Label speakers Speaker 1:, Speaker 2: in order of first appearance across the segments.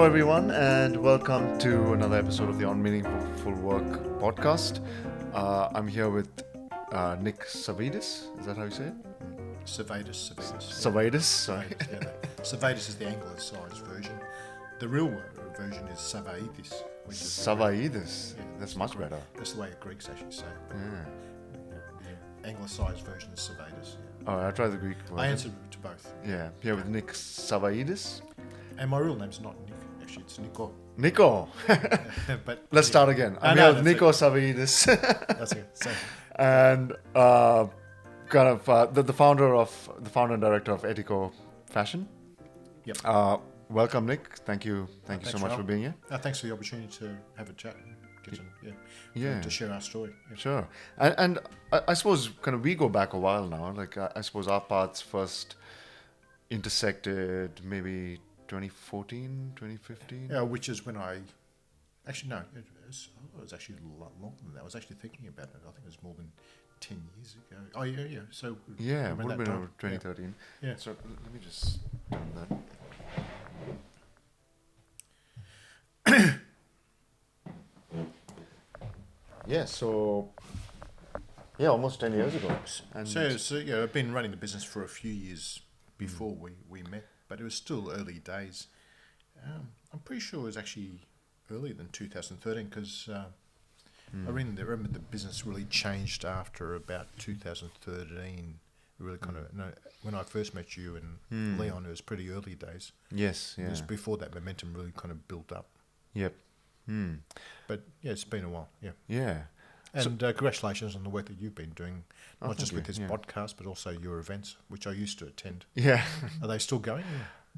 Speaker 1: everyone, and welcome to another episode of the On Meaningful Work podcast. I'm here with Nick Savaidis. Is that how you say it?
Speaker 2: Savaidis.
Speaker 1: Savaidis, sorry.
Speaker 2: Savaidis is the anglicised version. The real version is Savaidis.
Speaker 1: Savaidis. That's much better.
Speaker 2: That's the way Greeks actually say it.
Speaker 1: Yeah.
Speaker 2: The anglicised version is Savaidis. Yeah.
Speaker 1: Oh, I tried the Greek version.
Speaker 2: I answered to both.
Speaker 1: Yeah, here with Nick Savaidis.
Speaker 2: And my real name's not Nick. Actually, it's Nico.
Speaker 1: Nico.
Speaker 2: But
Speaker 1: Let's start again. I'm here with Nico Savaidis.
Speaker 2: That's it. Same.
Speaker 1: And the founder and director of Etiko Fashion.
Speaker 2: Yep.
Speaker 1: Welcome, Nick. Thank you so much for being here.
Speaker 2: Thanks for the opportunity to have a chat and to share our story. Yeah.
Speaker 1: Sure. And I suppose we go back a while now. I suppose our paths first intersected maybe 2014, 2015.
Speaker 2: Yeah, which is when it was actually a lot longer than that. I was actually thinking about it. I think it was more than 10 years ago. Oh, yeah. So
Speaker 1: yeah, it would have been over 2013.
Speaker 2: Yeah.
Speaker 1: So let me just turn that. Almost 10 years ago. And
Speaker 2: so I've been running the business for a few years before we met, but it was still early days. I'm pretty sure it was actually earlier than 2013 because I remember the business really changed after about 2013. Really when I first met you and Leon, it was pretty early days.
Speaker 1: Yes, yeah.
Speaker 2: It was before that momentum really kind of built up.
Speaker 1: Yep.
Speaker 2: But yeah, it's been a while. Yeah.
Speaker 1: Yeah.
Speaker 2: And congratulations on the work that you've been doing, not just with this podcast, but also your events, which I used to attend.
Speaker 1: Yeah.
Speaker 2: Are they still going?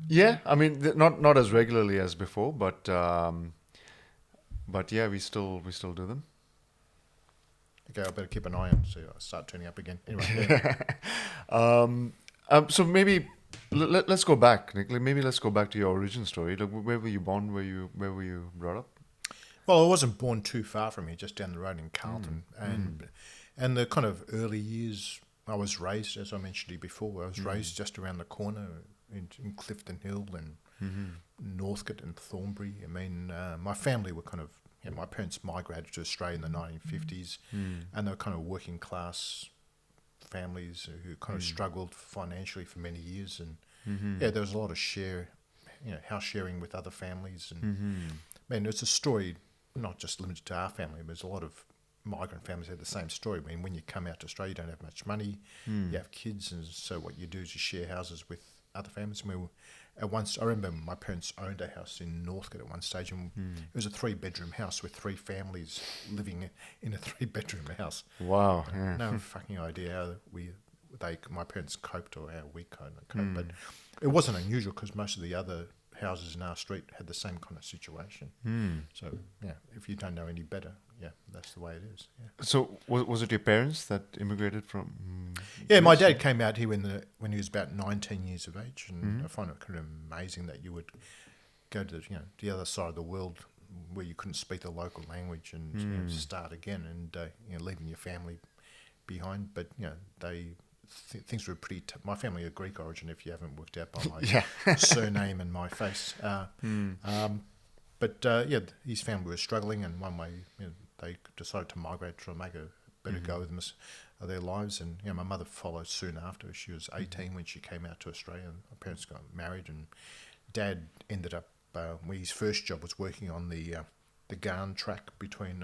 Speaker 1: Yeah, I mean, not as regularly as before, but yeah, we still do them.
Speaker 2: Okay, I better keep an eye on so I start turning up again. Anyway. Yeah.
Speaker 1: So maybe let's go back, Nick. Maybe let's go back to your origin story. Where were you born? Where were you brought up?
Speaker 2: Well, I wasn't born too far from here, just down the road in Carlton. And the kind of early years, I was raised, as I mentioned to you before, I was raised just around the corner in Clifton Hill and Northcote and Thornbury. I mean, my family were kind of, my parents migrated to Australia in the 1950s, and they were kind of working class families who kind of struggled financially for many years. And there was a lot of house sharing with other families. And man, it's a story not just limited to our family, but there's a lot of migrant families have the same story. I mean, when you come out to Australia, you don't have much money, you have kids, and so what you do is you share houses with other families. I remember my parents owned a house in Northcote at one stage, and it was a 3-bedroom house with 3 families living in a 3-bedroom house.
Speaker 1: Wow. Yeah.
Speaker 2: No fucking idea how my parents coped or how we kind of coped, but it wasn't unusual because most of the other houses in our street had the same kind of situation. So if you don't know any better, that's the way it is. Yeah.
Speaker 1: So was it your parents that immigrated from?
Speaker 2: My dad came out here when he was about 19 years of age, and I find it kind of amazing that you would go to the other side of the world where you couldn't speak the local language and start again and leaving your family behind. But things were pretty tough. My family are Greek origin, if you haven't worked out by my surname and my face. But his family was struggling, and one way they decided to migrate to make a better go of their lives. And my mother followed soon after. She was 18 when she came out to Australia, and my parents got married, and Dad ended up his first job was working on the Garn track between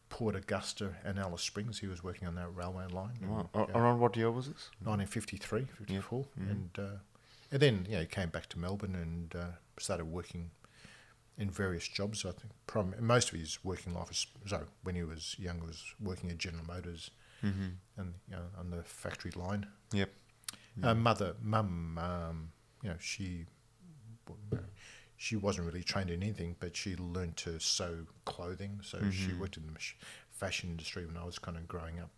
Speaker 2: Port Augusta and Alice Springs. He was working on that railway line.
Speaker 1: Wow. Around what year was this?
Speaker 2: 1953, 54. And then he came back to Melbourne and started working in various jobs. I think most of his working life when he was younger was working at General Motors and on the factory line.
Speaker 1: Yep.
Speaker 2: Mum, she wasn't really trained in anything, but she learned to sew clothing. So she worked in the fashion industry when I was kind of growing up.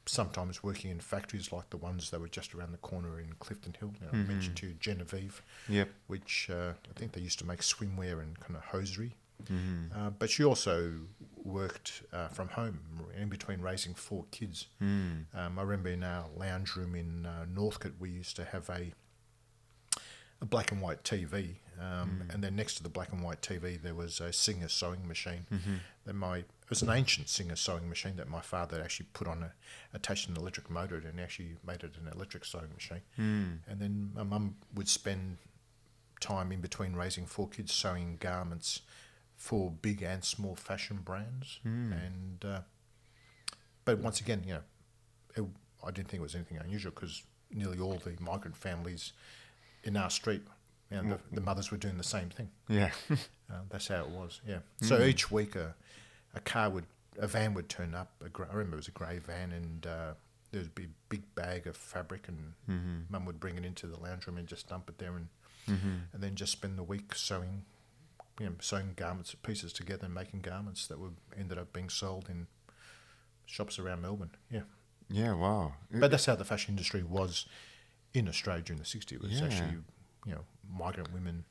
Speaker 2: Sometimes working in factories like the ones that were just around the corner in Clifton Hill. I mentioned to you Genevieve, which I think they used to make swimwear and kind of hosiery. But she also worked from home in between raising 4 kids. I remember in our lounge room in Northcote, we used to have a black and white TV, And then next to the black and white TV, there was a Singer sewing machine. It was an ancient Singer sewing machine that my father actually put on, attached an electric motor, and actually made it an electric sewing machine. And then my mum would spend time in between raising 4 kids sewing garments for big and small fashion brands. And but once again, I didn't think it was anything unusual, because nearly all the migrant families in our street, the mothers were doing the same thing.
Speaker 1: Yeah.
Speaker 2: That's how it was. Yeah. So each week a van would turn up. I remember it was a grey van, and there would be a big bag of fabric, and Mum would bring it into the lounge room and just dump it there, and then just spend the week sewing garments, pieces together, and making garments that ended up being sold in shops around Melbourne. Yeah.
Speaker 1: Yeah, wow.
Speaker 2: But that's how the fashion industry was in Australia during the 60s. It was actually, migrant women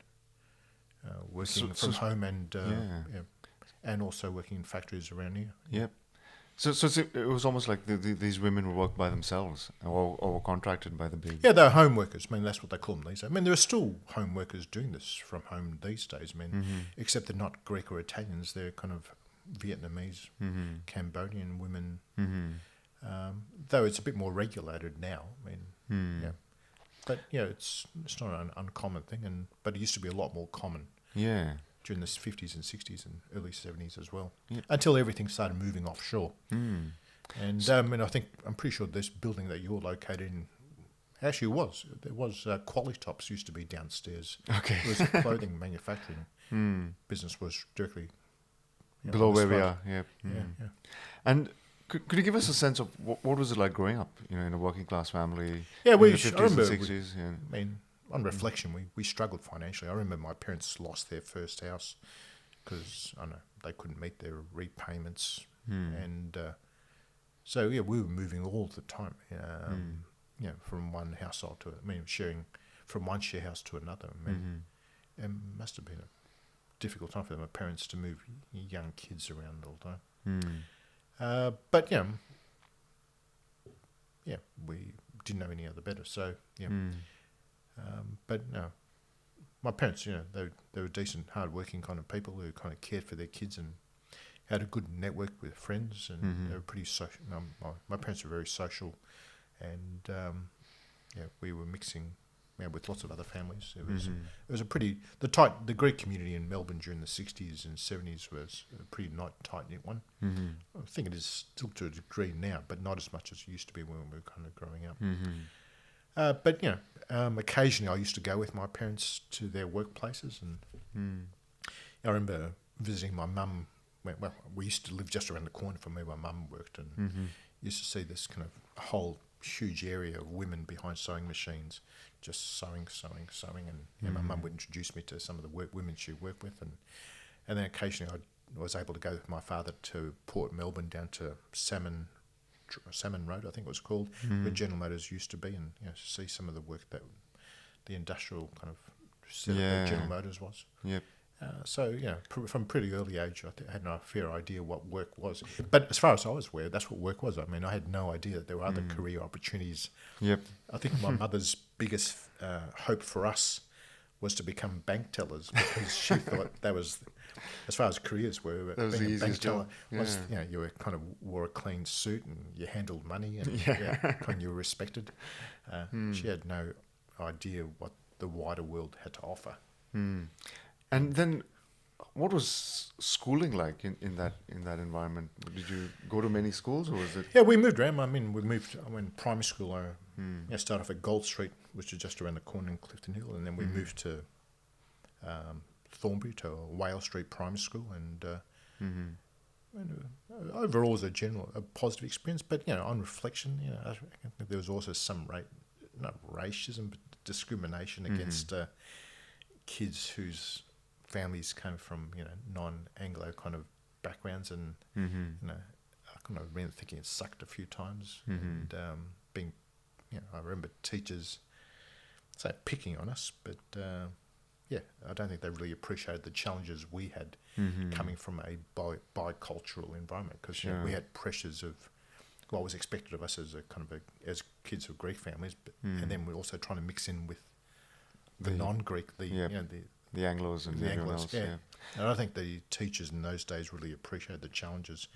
Speaker 2: working from home, and also working in factories around here.
Speaker 1: Yep. So it was almost like these women would work by themselves, or were contracted by the big...
Speaker 2: Yeah, they're home workers. I mean, that's what they call them these days. I mean, there are still home workers doing this from home these days. I mean, except they're not Greek or Italians. They're kind of Vietnamese, Cambodian women. Though it's a bit more regulated now. I mean, but it's not an uncommon thing, but it used to be a lot more common.
Speaker 1: Yeah.
Speaker 2: During the 50s and 60s and early 70s as well, until everything started moving offshore. And I'm pretty sure this building that you're located in actually there was Qualitops used to be downstairs.
Speaker 1: Okay.
Speaker 2: It was a clothing manufacturing business, was directly
Speaker 1: below where we are. Yeah.
Speaker 2: Yeah.
Speaker 1: And could you give us a sense of what was it like growing up, in a working class family?
Speaker 2: Yeah,
Speaker 1: in the 50s and 60s.
Speaker 2: I mean, on reflection, we struggled financially. I remember my parents lost their first house because they couldn't meet their repayments, and so we were moving all the time. From one household sharing from one share house to another. It must have been a difficult time for my parents to move young kids around all the time. But we didn't know any other better. So but no, my parents, they were decent, hard-working kind of people who kind of cared for their kids and had a good network with friends, and they were pretty social. My parents were very social, and we were mixing with lots of other families. It was the Greek community in Melbourne during the 60s and 70s was a pretty tight-knit one. I think it is still to a degree now, but not as much as it used to be when we were kind of growing up. But occasionally I used to go with my parents to their workplaces, and I remember visiting my mum. Well, we used to live just around the corner from where my mum worked, and used to see this kind of whole huge area of women behind sewing machines, just sewing, and my mum would introduce me to some of the women she worked with, and then occasionally I was able to go with my father to Port Melbourne down to Salmon Road, I think it was called, where General Motors used to be, and see some of the work that the industrial kind of setup that General Motors was. Yep. So from a pretty early age, I had no fair idea what work was. But as far as I was aware, that's what work was. I mean, I had no idea that there were other career opportunities. Yep. I think my mother's biggest hope for us was to become bank tellers, because she thought that was, as far as careers were,
Speaker 1: that was
Speaker 2: being
Speaker 1: the
Speaker 2: a bank
Speaker 1: easiest
Speaker 2: teller
Speaker 1: job.
Speaker 2: was, you were kind of wore a clean suit and you handled money and and you were respected. She had no idea what the wider world had to offer.
Speaker 1: And then, what was schooling like in that environment? Did you go to many schools, or was it?
Speaker 2: Yeah, we moved around. I mean, I went primary school. I started off at Gold Street, which is just around the corner in Clifton Hill, and then we moved to Thornbury, to Whale Street Primary School, and overall it was a positive experience. But on reflection, I think there was also some not racism, but discrimination against kids whose families came from non-Anglo kind of backgrounds, and I kind of remember thinking it sucked a few times, and being I remember teachers picking on us, but I don't think they really appreciated the challenges we had coming from a bicultural environment, because we had pressures of what was expected of us as as kids of Greek families, and then we're also trying to mix in with the non-Greek, the
Speaker 1: The Anglos and
Speaker 2: the
Speaker 1: everyone
Speaker 2: Anglos.
Speaker 1: else.
Speaker 2: Yeah.
Speaker 1: Yeah.
Speaker 2: And I think the teachers in those days really appreciated the challenges,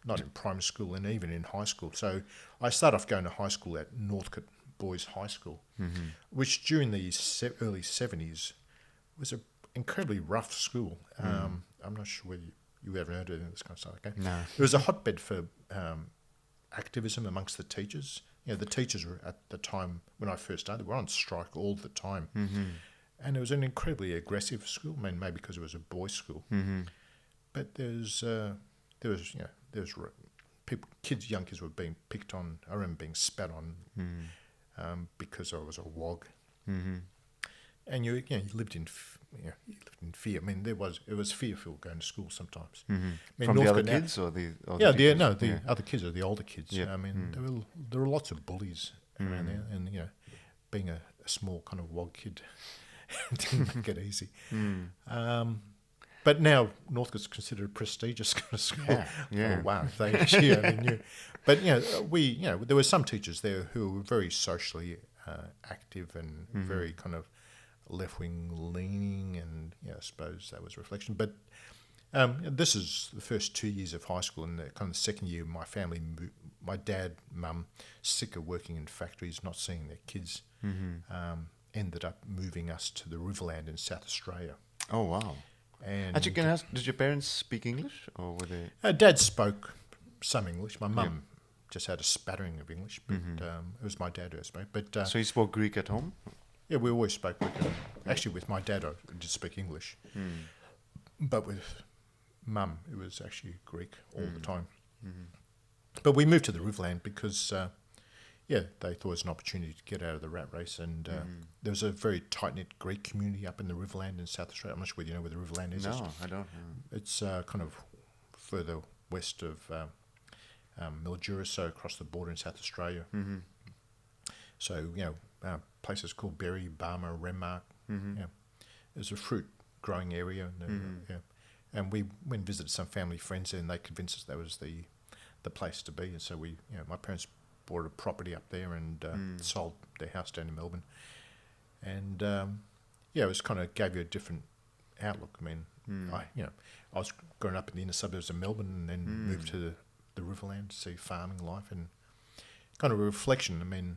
Speaker 2: not in primary school and even in high school. So I started off going to high school at Northcote Boys High School, which during the early 70s was an incredibly rough school. I'm not sure whether you ever heard of this kind of stuff. Okay,
Speaker 1: No.
Speaker 2: it was a hotbed for activism amongst the teachers. You know, the teachers were at the time when I first started were on strike all the time, and it was an incredibly aggressive school. I mean, maybe because it was a boys' school, but there was people, young kids were being picked on. I remember being spat on because I was a wog. And you lived in fear. I mean, it was fearful going to school sometimes. I mean,
Speaker 1: From the other
Speaker 2: Northcote
Speaker 1: kids or the
Speaker 2: the other kids or the older kids.
Speaker 1: Yeah.
Speaker 2: I mean, there were lots of bullies around there, and being a small kind of wog kid didn't make it easy. But now Northcote's considered a prestigious kind of school.
Speaker 1: Yeah.
Speaker 2: Oh, wow, they actually only knew. But there were some teachers there who were very socially active and very kind of left-wing leaning, and I suppose that was a reflection. But this is the first 2 years of high school, and the kind of second year, my family, my dad, mum, sick of working in factories, not seeing their kids, ended up moving us to the Riverland in South Australia.
Speaker 1: Oh, wow.
Speaker 2: And
Speaker 1: Actually, can I ask, did your parents speak English, or were they?
Speaker 2: Dad spoke some English. My mum just had a spattering of English, but it was my dad who spoke. But
Speaker 1: So you spoke Greek at home?
Speaker 2: yeah, we always spoke Greek. Actually, with my dad, I did speak English, but with mum, it was actually Greek all the time. But we moved to the Riverland because, they thought it was an opportunity to get out of the rat race, and there was a very tight-knit Greek community up in the Riverland in South Australia. I'm not sure whether you know where the Riverland is.
Speaker 1: No, I don't know.
Speaker 2: It's kind of further west of Mildura, so across the border in South Australia. So, places called Berry, Barmer, Renmark. There's a fruit growing area. And we went and visited some family friends there, and they convinced us that was the place to be. And so my parents bought a property up there and sold their house down in Melbourne. And, it was kind of gave you a different outlook. I mean, I was growing up in the inner suburbs of Melbourne and then moved to the Riverland to see farming life, and kind of a reflection. I mean,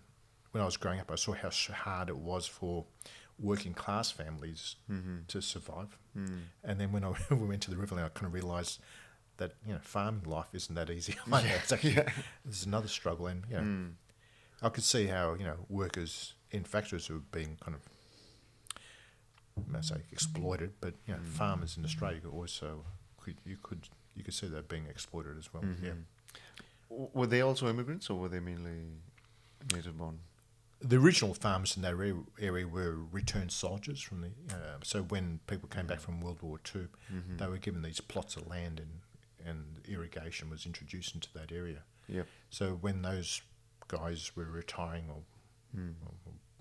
Speaker 2: when I was growing up, I saw how hard it was for working class families to survive. And then when we went to the Riverland, I kind of realised that farming life isn't that easy. There's another struggle, and I could see how workers in factories were being kind of, I say exploited, but farmers in Australia also you could see they're being exploited as well.
Speaker 1: Were they also immigrants, or were they mainly native born?
Speaker 2: The original farmers in that area were returned soldiers from the. So when people came back from World War II, they were given these plots of land, and irrigation was introduced into that area.
Speaker 1: Yep.
Speaker 2: So when those guys were retiring or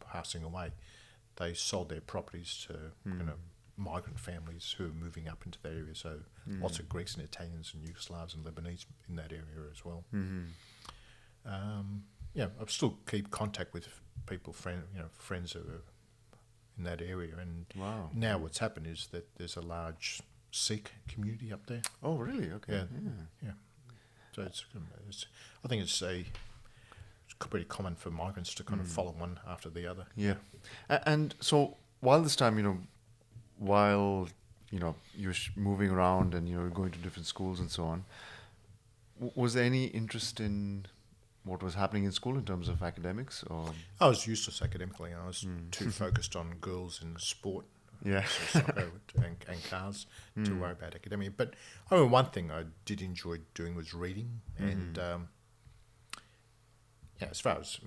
Speaker 2: passing away, they sold their properties to migrant families who were moving up into that area. So lots of Greeks and Italians and Yugoslavs and Lebanese in that area as well. I still keep contact with people, friends who are in that area. And now what's happened is that there's a large Sikh community up there.
Speaker 1: Oh, really? Okay.
Speaker 2: Yeah. So I think it's pretty common for migrants to kind of follow one after the other.
Speaker 1: Yeah. And so while this time, while you're moving around and you're going to different schools and so on, was there any interest in what was happening in school in terms of academics? Or
Speaker 2: I was useless academically. I was too focused on girls and sport, so soccer and cars, to worry about academia. But I mean, one thing I did enjoy doing was reading, and as far as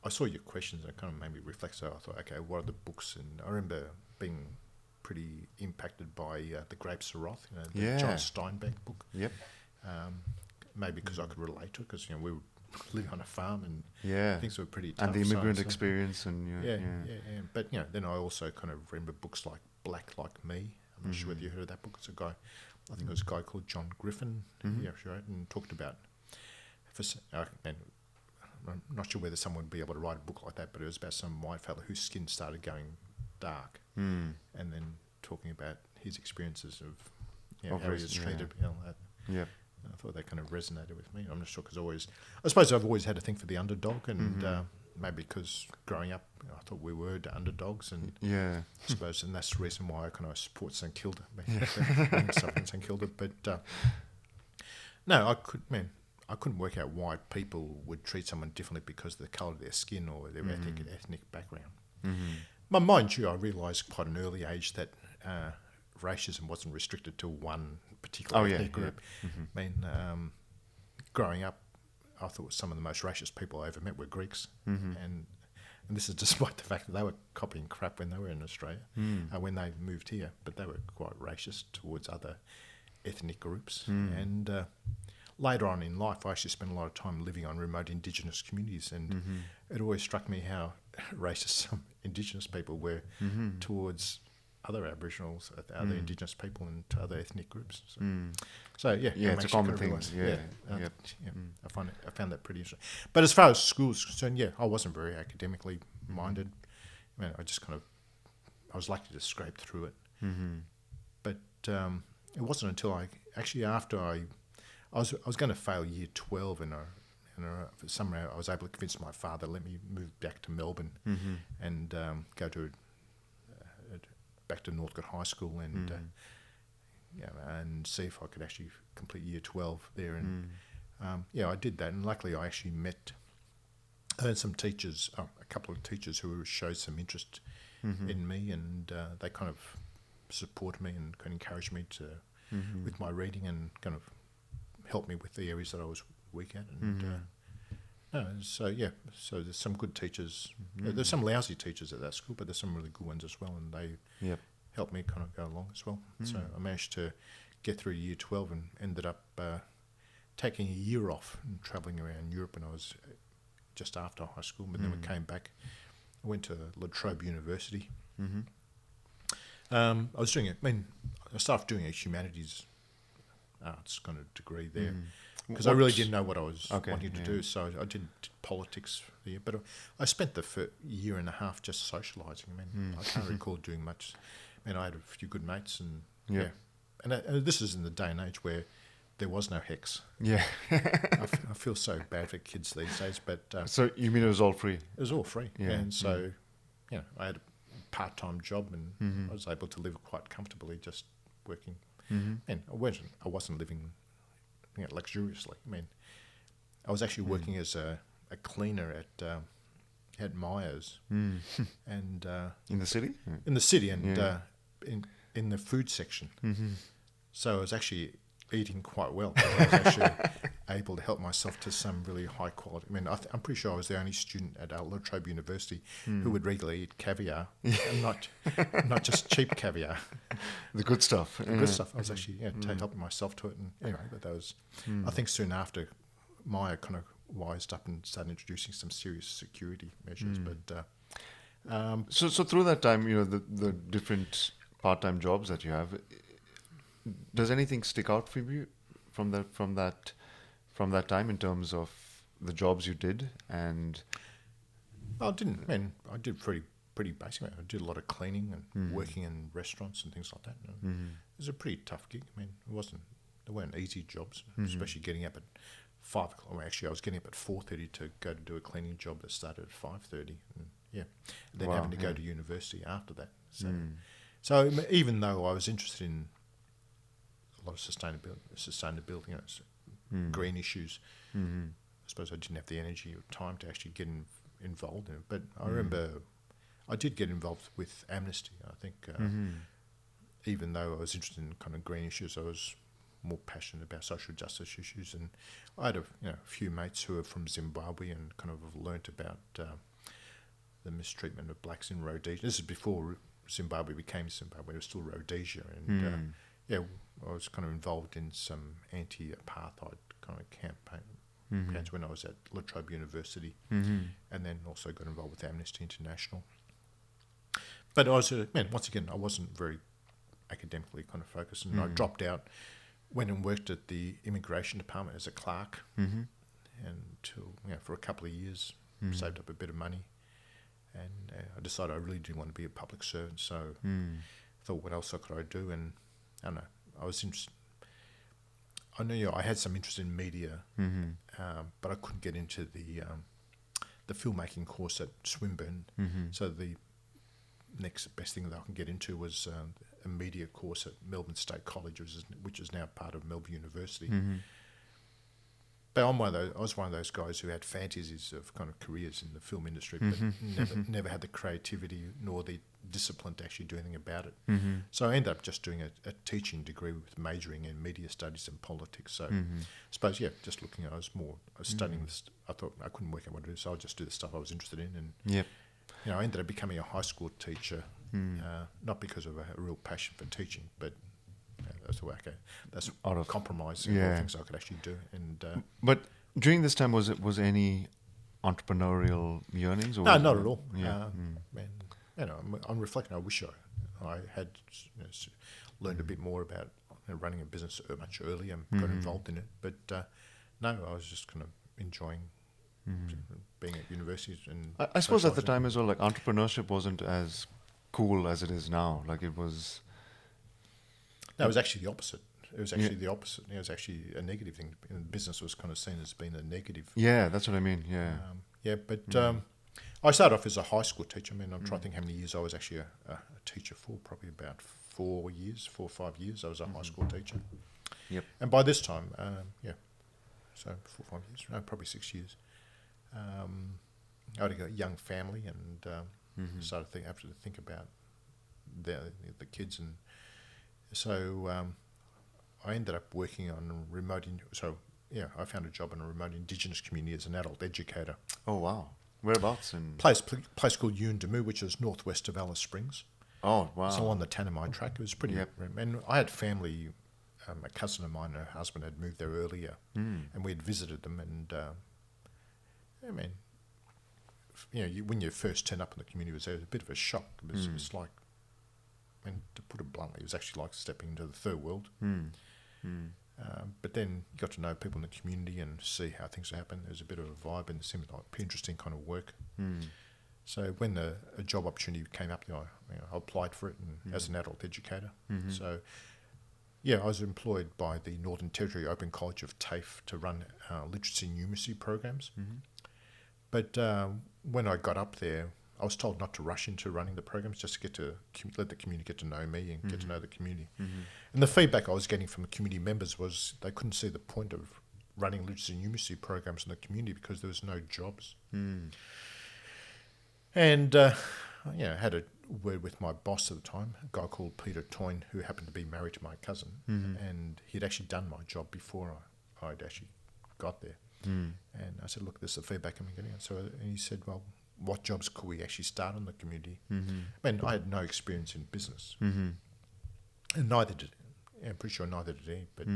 Speaker 2: I saw your questions, it kind of made me reflect. So I thought, okay, what are the books? And I remember being pretty impacted by The Grapes of Wrath, the John Steinbeck book.
Speaker 1: Yep.
Speaker 2: Maybe because I could relate to it, because we were living on a farm and things were pretty tough.
Speaker 1: And the immigrant experience and
Speaker 2: But then I also kind of remember books like Black Like Me. I'm not sure whether you heard of that book. It's a guy, I think it was a guy called John Griffin. And talked about. And I'm not sure whether someone would be able to write a book like that, but it was about some white fella whose skin started going dark,
Speaker 1: Mm.
Speaker 2: and then talking about his experiences of
Speaker 1: Of
Speaker 2: how he
Speaker 1: race,
Speaker 2: was treated.
Speaker 1: Yeah.
Speaker 2: I thought that kind of resonated with me. I'm not sure because I suppose I've always had a thing for the underdog, and maybe because growing up, I thought we were the underdogs, and
Speaker 1: Yeah.
Speaker 2: I suppose, and that's the reason why I kind of support St Kilda, suffering St Kilda. But no, I couldn't work out why people would treat someone differently because of the colour of their skin or their ethnic background.
Speaker 1: Mm-hmm.
Speaker 2: But mind you, I realised quite an early age that racism wasn't restricted to one particular ethnic group.
Speaker 1: Mm-hmm.
Speaker 2: I mean, growing up, I thought some of the most racist people I ever met were Greeks, and this is despite the fact that they were copying crap when they were in Australia, when they moved here, but they were quite racist towards other ethnic groups. And later on in life, I actually spent a lot of time living on remote indigenous communities, and it always struck me how racist some indigenous people were towards other Aboriginals, other indigenous people, and to other ethnic groups. So yeah,
Speaker 1: it's a common thing.
Speaker 2: I found that pretty interesting. But as far as school is concerned, I wasn't very academically minded. I mean, I was lucky to scrape through it. But it wasn't until after I was going to fail year 12, and somehow I was able to convince my father to let me move back to Melbourne and go to back to Northcote High School and and see if I could actually complete year 12 there. And I did that, and luckily I actually met some teachers, a couple of teachers who showed some interest in me, and they kind of supported me and encouraged me to with my reading and kind of helped me with the areas that I was weak at. And so there's some good teachers. There's some lousy teachers at that school, but there's some really good ones as well, and they helped me kind of go along as well. So I managed to get through year 12 and ended up taking a year off and travelling around Europe when I was just after high school. But then we came back. I went to La Trobe University. I started doing a humanities arts kind of degree there. Because I really didn't know what I was wanting to do, so I did politics there. But I spent the first year and a half just socialising. I mean, I can't recall doing much. I mean, I had a few good mates, and and this is in the day and age where there was no HEX.
Speaker 1: Yeah.
Speaker 2: I feel so bad for kids these days, but
Speaker 1: so you mean it was all free?
Speaker 2: It was all free,
Speaker 1: Yeah.
Speaker 2: and so I had a part-time job, and I was able to live quite comfortably just working. And I wasn't living luxuriously. I mean, I was actually working as a cleaner at Myers, and
Speaker 1: In the city?
Speaker 2: in the city, and in the food section. So I was actually eating quite well. I was actually able to help myself to some really high quality. I mean, I'm pretty sure I was the only student at La Trobe University who would regularly eat caviar, and not just cheap caviar.
Speaker 1: The good stuff.
Speaker 2: The good stuff. I was actually helping myself to it, and anyway, but that was. I think soon after, Maya kind of wised up and started introducing some serious security measures. But
Speaker 1: so through that time, the different part-time jobs that you have, does anything stick out for you from that time in terms of the jobs you did? And
Speaker 2: I didn't. I mean, I did pretty basic. I did a lot of cleaning and working in restaurants and things like that. It was a pretty tough gig. I mean, they weren't easy jobs, especially getting up at 5 o'clock. Well, actually, I was getting up at 4:30 to go to do a cleaning job that started at 5:30. And then having to go to university after that. So even though I was interested in a lot of sustainability, green issues, I suppose I didn't have the energy or time to actually get involved in it. But I remember I did get involved with Amnesty. I think even though I was interested in kind of green issues, I was more passionate about social justice issues. And I had a few mates who are from Zimbabwe and kind of learnt about the mistreatment of blacks in Rhodesia. This is before Zimbabwe became Zimbabwe. It was still Rhodesia. And I was kind of involved in some anti-apartheid kind of campaigns when I was at La Trobe University, and then also got involved with Amnesty International. But I was, once again, I wasn't very academically kind of focused, and I dropped out, went and worked at the immigration department as a clerk, until for a couple of years, saved up a bit of money, And I decided I really didn't want to be a public servant, so I thought, what else could I do? And I don't know, I was interested. I knew I had some interest in media, but I couldn't get into the filmmaking course at Swinburne. So the next best thing that I can get into was a media course at Melbourne State College, which is now part of Melbourne University. But I was one of those guys who had fantasies of kind of careers in the film industry, but never had the creativity nor the discipline to actually do anything about it. So I ended up just doing a teaching degree with majoring in media studies and politics. So I suppose, just looking at it, I was studying this. I thought I couldn't work out what to do, so I'll just do the stuff I was interested in. And I ended up becoming a high school teacher, not because of a real passion for teaching, but that's the way. Okay, that's out of compromise. Things I could actually do. And
Speaker 1: but during this time, was any entrepreneurial yearnings? Or
Speaker 2: no, not at all. And I'm reflecting. I wish I had learned a bit more about running a business much earlier and got involved in it. But no, I was just kind of enjoying being at universities. And
Speaker 1: I suppose at the time as well, like entrepreneurship wasn't as cool as it is now. Like it was.
Speaker 2: No, it was actually the opposite. It was actually the opposite. It was actually a negative thing. And business was kind of seen as being a negative.
Speaker 1: Yeah, that's what I mean. Yeah.
Speaker 2: But I started off as a high school teacher. I mean, I'm trying to think how many years I was actually a teacher for. Probably about 4 or 5 years. I was a high school teacher.
Speaker 1: Yep.
Speaker 2: And by this time, so 4 or 5 years, no, probably 6 years. I had a young family and started to think about the kids. And so I ended up working on I found a job in a remote indigenous community as an adult educator.
Speaker 1: Oh, wow. Whereabouts? In
Speaker 2: place called Yuendamu, which is northwest of Alice Springs.
Speaker 1: Oh, wow.
Speaker 2: So on the Tanami track. It was pretty... And I had family, a cousin of mine and her husband had moved there earlier, and we had visited them. And, I mean, when you first turn up in the community, it was a bit of a shock. It was like... And to put it bluntly, it was actually like stepping into the third world. But then you got to know people in the community and see how things happen. There was a bit of a vibe and it seemed like interesting kind of work. So when a job opportunity came up there, I applied for it as an adult educator. So, I was employed by the Northern Territory Open College of TAFE to run literacy and numeracy programs. But when I got up there, I was told not to rush into running the programs, just to let the community get to know me and get to know the community. And the feedback I was getting from the community members was they couldn't see the point of running literacy and numeracy programs in the community because there was no jobs. And I had a word with my boss at the time, a guy called Peter Toyne, who happened to be married to my cousin, and he'd actually done my job before I'd actually got there. And I said, look, this is the feedback I'm getting. And he said, well, what jobs could we actually start in the community? I mean, I had no experience in business, and neither did. I'm pretty sure neither did he. But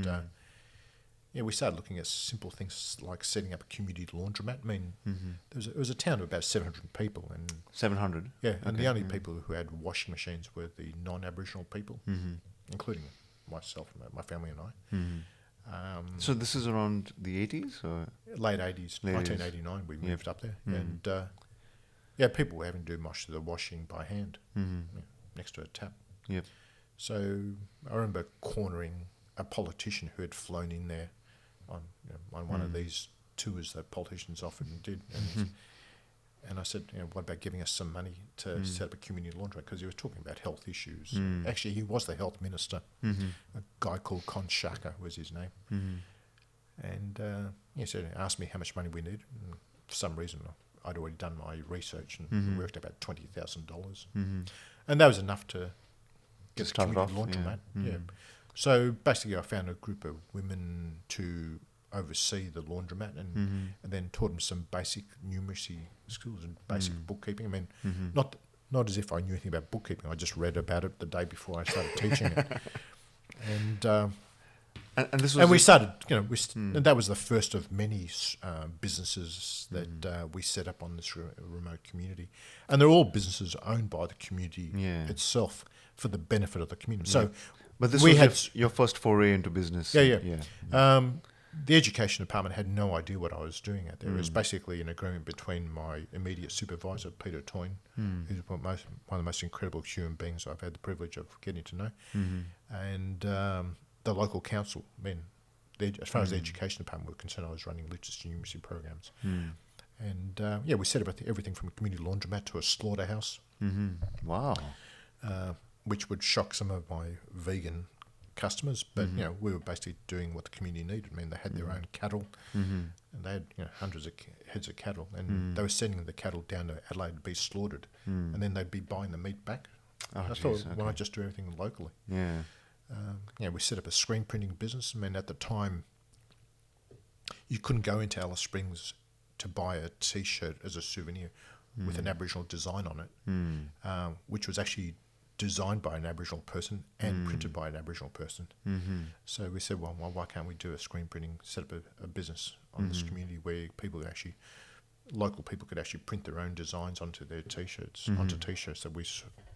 Speaker 2: we started looking at simple things like setting up a community laundromat. I mean, it was a town of about 700 people, and
Speaker 1: 700.
Speaker 2: Yeah, and the only people who had washing machines were the non-Aboriginal people, including myself, my family, and I.
Speaker 1: So this is around the 80s or
Speaker 2: late 80s, 1989. We moved up there, and. People were having to do much of the washing by hand next to a tap.
Speaker 1: Yep.
Speaker 2: So I remember cornering a politician who had flown in there on one of these tours that politicians often did. And I said, what about giving us some money to set up a community laundromat? Because he was talking about health issues. Actually, he was the health minister. A guy called Con Shaka was his name. And he asked me how much money we needed. And for some reason, I'd already done my research and worked about $20,000, and that was enough to get the community laundromat. So basically, I found a group of women to oversee the laundromat, and then taught them some basic numeracy skills and basic bookkeeping. I mean, not as if I knew anything about bookkeeping. I just read about it the day before I started teaching it, and this was. And we started, and that was the first of many businesses that we set up on this remote community, and they're all businesses owned by the community itself for the benefit of the community. So,
Speaker 1: but this was your first foray into business.
Speaker 2: Yeah. the education department had no idea what I was doing out there. It was basically an agreement between my immediate supervisor, Peter Toyne, who's one of the most incredible human beings I've had the privilege of getting to know, and the local council. As far as the education department were concerned, I was running literacy and numeracy programs. And we set up everything from a community laundromat to a slaughterhouse.
Speaker 1: Wow.
Speaker 2: Which would shock some of my vegan customers, but we were basically doing what the community needed. I mean, they had their own cattle, and they had hundreds of heads of cattle, and they were sending the cattle down to Adelaide to be slaughtered, and then they'd be buying the meat back. I thought, why not just do everything locally? We set up a screen printing business. I mean, at the time, you couldn't go into Alice Springs to buy a T-shirt as a souvenir with an Aboriginal design on it, which was actually designed by an Aboriginal person and printed by an Aboriginal person. So we said, well, why can't we do a screen printing, set up a business on this community where local people could actually print their own designs onto their T-shirts, onto T-shirts that we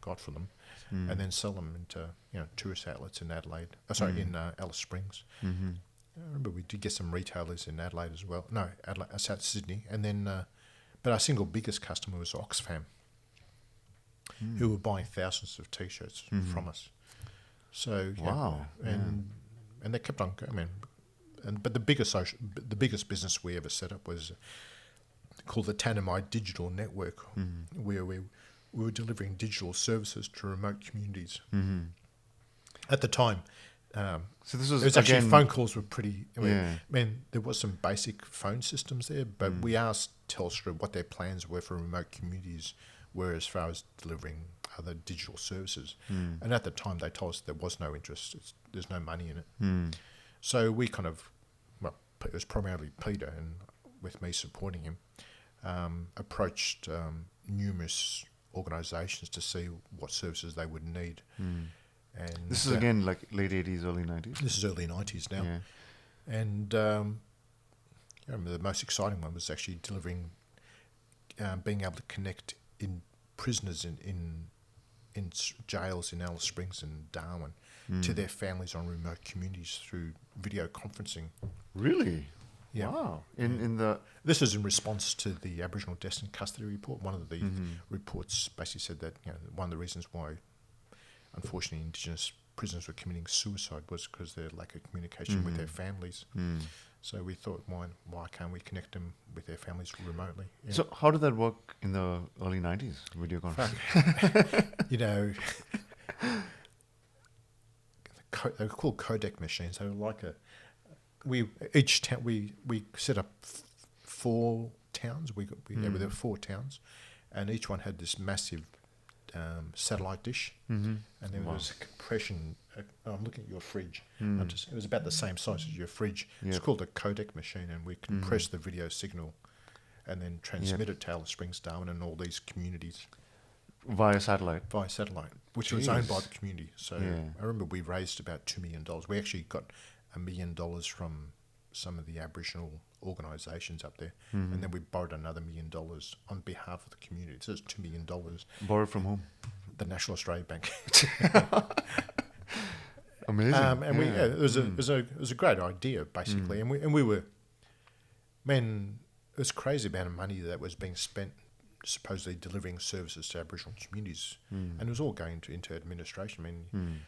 Speaker 2: got for them, and then sell them into tourist outlets in Adelaide. In Alice Springs. I remember we did get some retailers in Adelaide as well. No, South Sydney, and then, but our single biggest customer was Oxfam, who were buying thousands of T-shirts from us. So and they kept on going. But the biggest business we ever set up was called the Tanami Digital Network, where we were delivering digital services to remote communities. At the time,
Speaker 1: so this was,
Speaker 2: it was
Speaker 1: again,
Speaker 2: actually phone calls were pretty. There was some basic phone systems there, but we asked Telstra what their plans were for remote communities were as far as delivering other digital services. And at the time, they told us there was no interest. There's no money in it. So we kind of, it was primarily Peter, and with me supporting him, approached numerous organisations to see what services they would need. And
Speaker 1: this is again like late 80s, early 90s?
Speaker 2: This is early 90s now. And I remember the most exciting one was actually delivering, being able to connect in prisoners in jails in Alice Springs and Darwin to their families on remote communities through video conferencing.
Speaker 1: Really?
Speaker 2: Yeah.
Speaker 1: Wow.
Speaker 2: This is in response to the Aboriginal Deaths in Custody report. One of the reports basically said that one of the reasons why, unfortunately, Indigenous prisoners were committing suicide was because of their lack of communication with their families. So we thought, why can't we connect them with their families remotely? Yeah.
Speaker 1: So how did that work in the early 90s, video conference?
Speaker 2: They were called codec machines. They were like we set up 4 towns. There were 4 towns, and each one had this massive satellite dish, and there was a compression. I'm looking at your fridge. It was about the same size as your fridge. It's called a codec machine, and we compress the video signal and then transmit it to Alice Springs, Darwin, and all these communities.
Speaker 1: Via satellite,
Speaker 2: which was owned by the community. So I remember we raised about $2 million. We actually got $1 million from some of the Aboriginal organisations up there, and then we borrowed another $1 million on behalf of the community. So it's $2 million.
Speaker 1: Borrowed from whom?
Speaker 2: The National Australia Bank.
Speaker 1: Amazing.
Speaker 2: And it was a great idea basically, and we were, it was crazy amount of money that was being spent supposedly delivering services to Aboriginal communities, and it was all going into administration.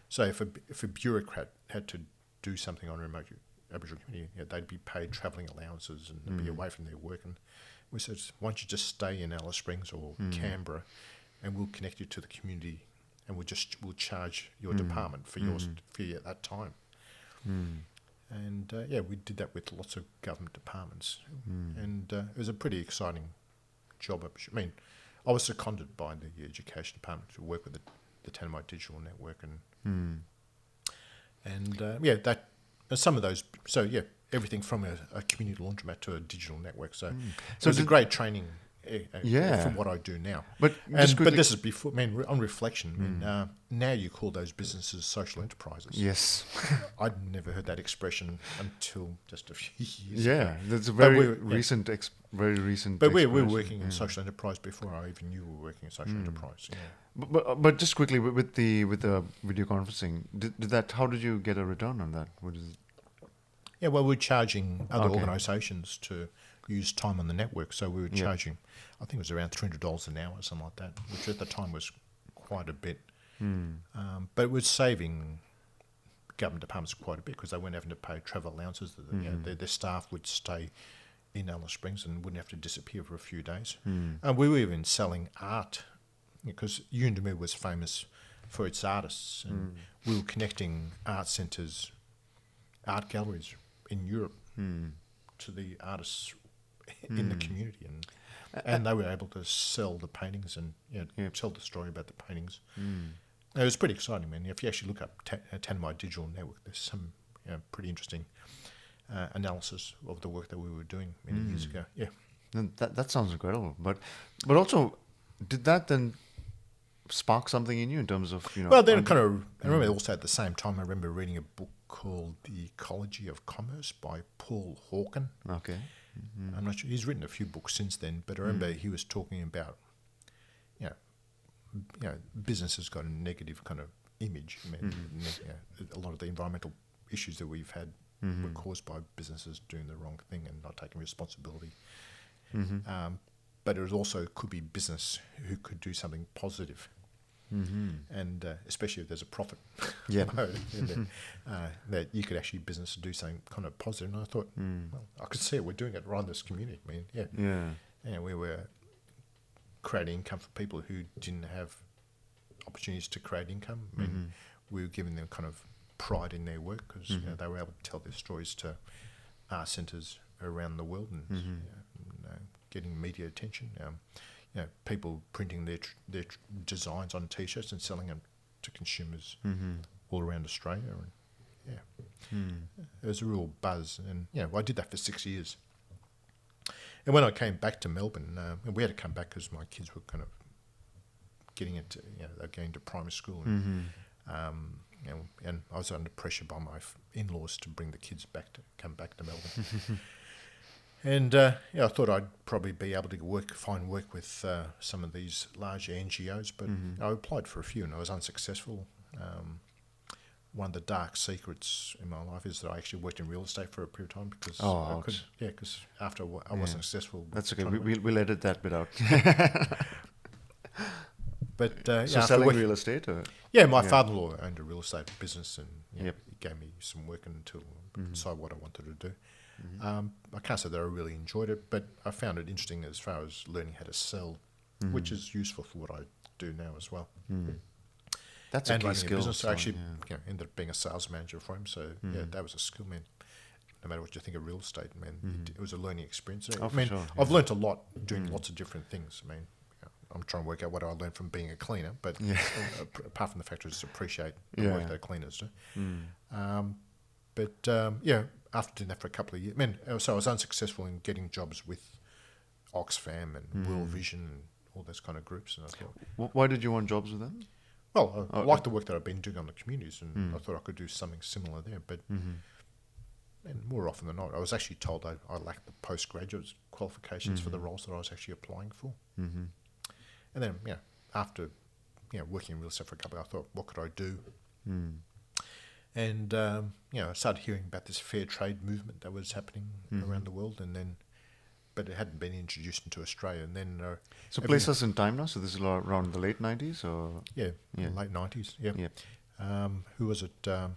Speaker 2: So if a bureaucrat had to do something on a remote Aboriginal community, they'd be paid travelling allowances and be away from their work. And we said, why don't you just stay in Alice Springs or Canberra, and we'll connect you to the community, and we'll charge your department for your fee at that time. And we did that with lots of government departments, and it was a pretty exciting job. I was seconded by the education department to work with the Tanami Digital Network, and some of those. So everything from a community laundromat to a digital network. So it was a great training. From what I do now.
Speaker 1: But
Speaker 2: this is before. On reflection, now you call those businesses social enterprises.
Speaker 1: Yes,
Speaker 2: I'd never heard that expression until just a few years.
Speaker 1: Yeah, that's a very recent. Very recent.
Speaker 2: But we were working in social enterprise before I even knew we were working in social enterprise. Yeah.
Speaker 1: But just quickly with the video conferencing, did that? How did you get a return on that? What is it?
Speaker 2: Yeah, well, we're charging other
Speaker 1: Okay.
Speaker 2: organisations to use time on the network, so we were
Speaker 1: Yep.
Speaker 2: charging, I think it was around $300 an hour or something like that, which at the time was quite a bit. But it was saving government departments quite a bit because they weren't having to pay travel allowances. You know, their staff would stay in Alice Springs and wouldn't have to disappear for a few days. And we were even selling art because Yuendamu was famous for its artists, and we were connecting art centres, art galleries in Europe to the artists in the community, and they were able to sell the paintings and tell the story about the paintings. It was pretty exciting, man. If you actually look up Tanami Digital Network, there's some pretty interesting analysis of the work that we were doing many years ago. Yeah.
Speaker 1: And that sounds incredible. But also, did that then spark something in you in terms of,
Speaker 2: Well, then I remember also at the same time, I remember reading a book called The Ecology of Commerce by Paul Hawken.
Speaker 1: Okay.
Speaker 2: I'm not sure, he's written a few books since then, but I remember he was talking about, business has got a negative kind of image. I mean, a lot of the environmental issues that we've had were caused by businesses doing the wrong thing and not taking responsibility. But it also could be business who could do something positive. And especially if there's a profit mode, that you could actually business do something kind of positive. And I thought, well, I could see it. We're doing it right in this community. I mean, we were creating income for people who didn't have opportunities to create income. I mean, we were giving them kind of pride in their work because they were able to tell their stories to art centres around the world and getting media attention. People printing their designs on T-shirts and selling them to consumers all around Australia. And it was a real buzz. And I did that for 6 years. And when I came back to Melbourne, and we had to come back because my kids were kind of getting into, they were going to primary school, and I was under pressure by my in-laws to bring the kids come back to Melbourne. And I thought I'd probably be able to find work with some of these large NGOs, but I applied for a few and I was unsuccessful. One of the dark secrets in my life is that I actually worked in real estate for a period of time because I couldn't. Yeah, because after I wasn't successful.
Speaker 1: That's okay. We'll edit that bit out.
Speaker 2: But
Speaker 1: so selling real estate? Or?
Speaker 2: Yeah, my father-in-law owned a real estate business, and he gave me some work until I decided what I wanted to do. I can't say that I really enjoyed it, but I found it interesting as far as learning how to sell, which is useful for what I do now as well.
Speaker 1: That's a key skill.
Speaker 2: Business, I actually ended up being a sales manager for him, so that was a skill, man. No matter what you think of real estate, man, it was a learning experience. I've learnt a lot doing lots of different things. I mean, I'm trying to work out what I learned from being a cleaner, but apart from the fact I just appreciate the work that cleaners do. After doing that for a couple of years, so I was unsuccessful in getting jobs with Oxfam and World Vision and all those kind of groups. And I thought,
Speaker 1: why did you want jobs with them?
Speaker 2: Well, I liked the work that I've been doing on the communities, and I thought I could do something similar there. But and more often than not, I was actually told I lacked the postgraduate qualifications for the roles that I was actually applying for. And then, after working in real estate for a couple, I thought, what could I do? And I started hearing about this fair trade movement that was happening around the world, but it hadn't been introduced into Australia. And then,
Speaker 1: so place us in time now. So this is around the late 90s, or
Speaker 2: late 90s. Who was it? I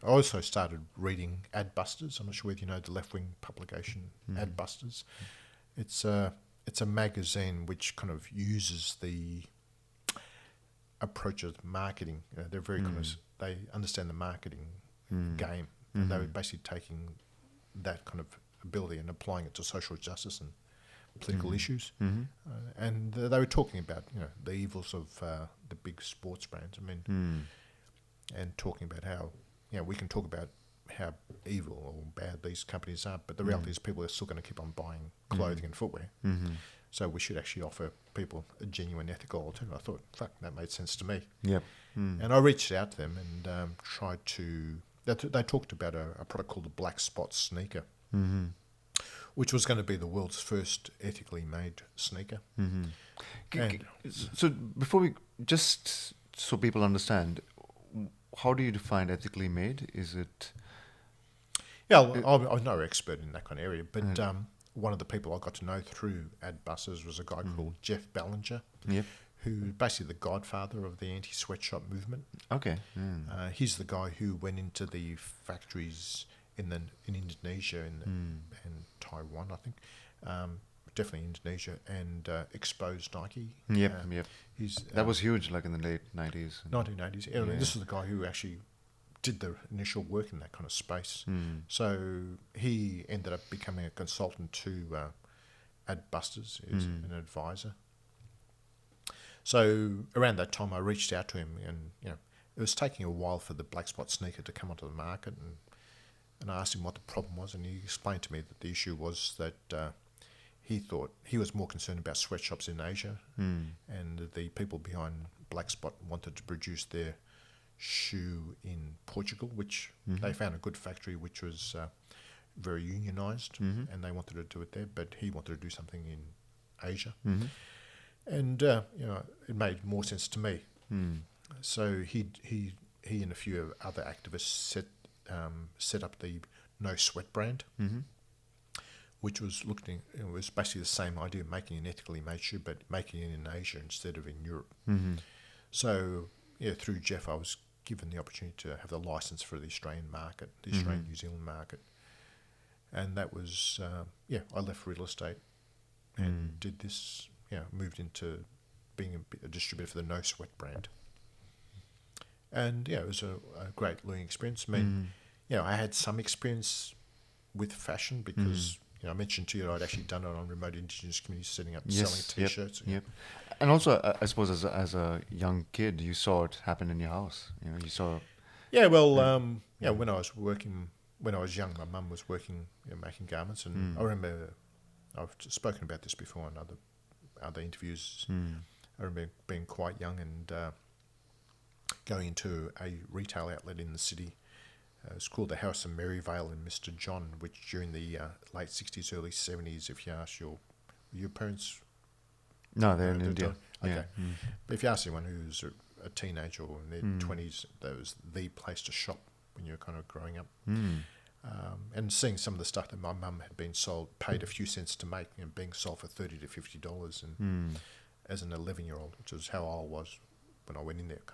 Speaker 2: also started reading Adbusters. I'm not sure whether you know the left-wing publication Adbusters. It's a magazine which kind of uses the approach of marketing. They're very kind of, they understand the marketing game, and they were basically taking that kind of ability and applying it to social justice and political issues. And they were talking about the evils of the big sports brands. I mean, and talking about how we can talk about how evil or bad these companies are, but the reality is people are still going to keep on buying clothing and footwear. So we should actually offer people a genuine ethical alternative. I thought, fuck, that made sense to me. And I reached out to them and tried to... They talked about a product called the Black Spot sneaker, which was going to be the world's first ethically made sneaker.
Speaker 1: So before we... Just so people understand, how do you define ethically made? Is it...
Speaker 2: Yeah, I'm no expert in that kind of area, but one of the people I got to know through Ad Buses was a guy called Jeff Ballinger,
Speaker 1: Yep.
Speaker 2: who basically the godfather of the anti-sweatshop movement.
Speaker 1: Okay.
Speaker 2: He's the guy who went into the factories in Indonesia and Taiwan, I think, definitely Indonesia, and exposed Nike.
Speaker 1: Yep. Yep.
Speaker 2: He's
Speaker 1: That was huge, like in the late 90s.
Speaker 2: 1980s. Yeah. This is the guy who actually did the initial work in that kind of space. So he ended up becoming a consultant to Adbusters, is an advisor. So around that time, I reached out to him, and it was taking a while for the black spot sneaker to come onto the market, and I asked him what the problem was, and he explained to me that the issue was that he thought he was more concerned about sweatshops in Asia, and the people behind Black Spot wanted to produce their shoe in Portugal, which they found a good factory, which was very unionised, and they wanted to do it there, but he wanted to do something in Asia. And it made more sense to me. So he and a few other activists set up the No Sweat brand, which was it was basically the same idea, making an ethically made shoe, but making it in Asia instead of in Europe. So through Jeff, I was given the opportunity to have the license for the Australian market, the Australian New Zealand market, and that was I left real estate and did this. Moved into being a distributor for the No Sweat brand. And it was a great learning experience. I mean, I had some experience with fashion because I mentioned to you that I'd actually done it on remote indigenous communities, setting up, selling T-shirts.
Speaker 1: Yep. And also, I suppose as a young kid, you saw it happen in your house. You saw.
Speaker 2: Yeah, well, when I was young, my mum was working making garments, and I remember I've spoken about this before in other interviews. I remember being quite young and going into a retail outlet in the city. It's called the House of Maryvale in Mr. John, which during the late 60s, early 70s, if you ask your parents...
Speaker 1: No, they're in India.
Speaker 2: Okay.
Speaker 1: Yeah.
Speaker 2: But if you ask anyone who's a teenager or in their 20s, that was the place to shop when you were kind of growing up. And seeing some of the stuff that my mum had been paid a few cents to make, being sold for $30 to $50, and as an 11-year-old, which is how I was when I went in there, it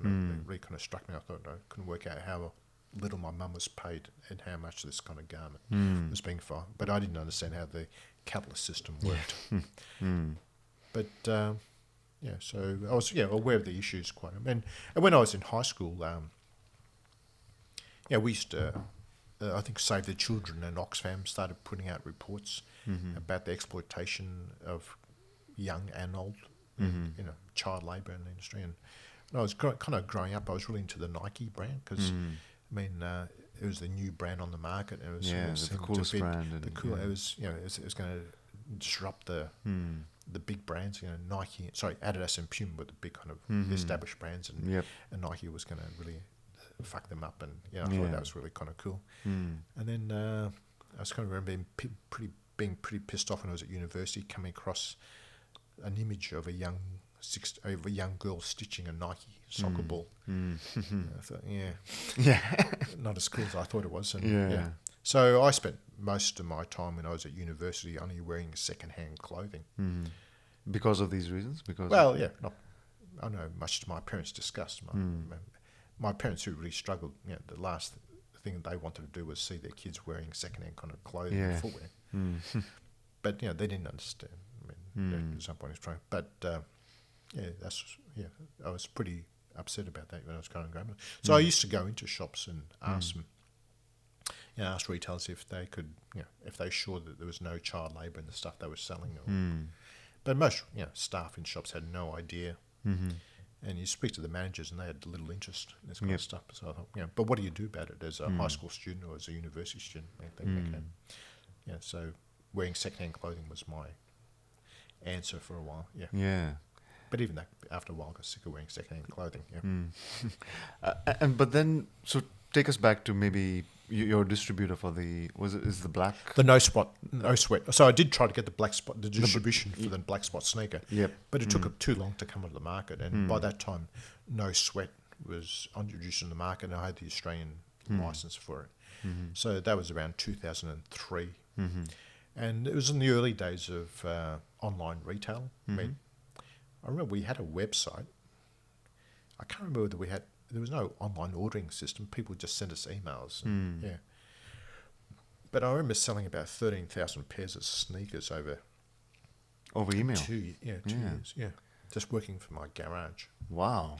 Speaker 2: really kind of struck me. I thought I couldn't work out how little my mum was paid and how much this kind of garment was being for. But I didn't understand how the capitalist system worked. But so I was aware of the issues quite. And when I was in high school, we used to. I think Save the Children and Oxfam started putting out reports about the exploitation of young and old, child labour in the industry. And when I was kind of growing up, I was really into the Nike brand because, it was the new brand on the market. And it was
Speaker 1: the coolest brand.
Speaker 2: It was it was going to disrupt the big brands. Nike, Adidas and Puma were the big kind of established brands, and Nike was going to really fuck them up, and I thought that was really kind of cool. And then I was kind of remember being pretty pissed off when I was at university, coming across an image of a young girl stitching a Nike soccer ball. I thought, not as cool as I thought it was. And, so I spent most of my time when I was at university only wearing second-hand clothing.
Speaker 1: Because of these reasons?
Speaker 2: I know, much to my parents' disgust. My parents, who really struggled, the last thing they wanted to do was see their kids wearing second-hand kind of clothing and footwear. But they didn't understand. I mean, there's no point in trying. But I was pretty upset about that when I was kind of growing up. So I used to go into shops and ask them, ask retailers if they could, if they were sure that there was no child labour in the stuff they were selling. But most, staff in shops had no idea. And you speak to the managers, and they had little interest in this kind of stuff. So I thought, but what do you do about it as a high school student or as a university student? So wearing second-hand clothing was my answer for a while. But even that, after a while, I got sick of wearing second-hand clothing.
Speaker 1: But then, so take us back to maybe your distributor for the
Speaker 2: the No Sweat. So I did try to get the Black Spot, the distribution for the Black Spot sneaker. But it took too long to come onto the market, and by that time, No Sweat was introduced in the market, and I had the Australian license for it. So that was around 2003. And it was in the early days of online retail. I remember we had a website. I can't remember whether there was no online ordering system. People just sent us emails. Yeah. But I remember selling about 13,000 pairs of sneakers over
Speaker 1: email.
Speaker 2: 2 years. Yeah. Just working for my garage.
Speaker 1: Wow.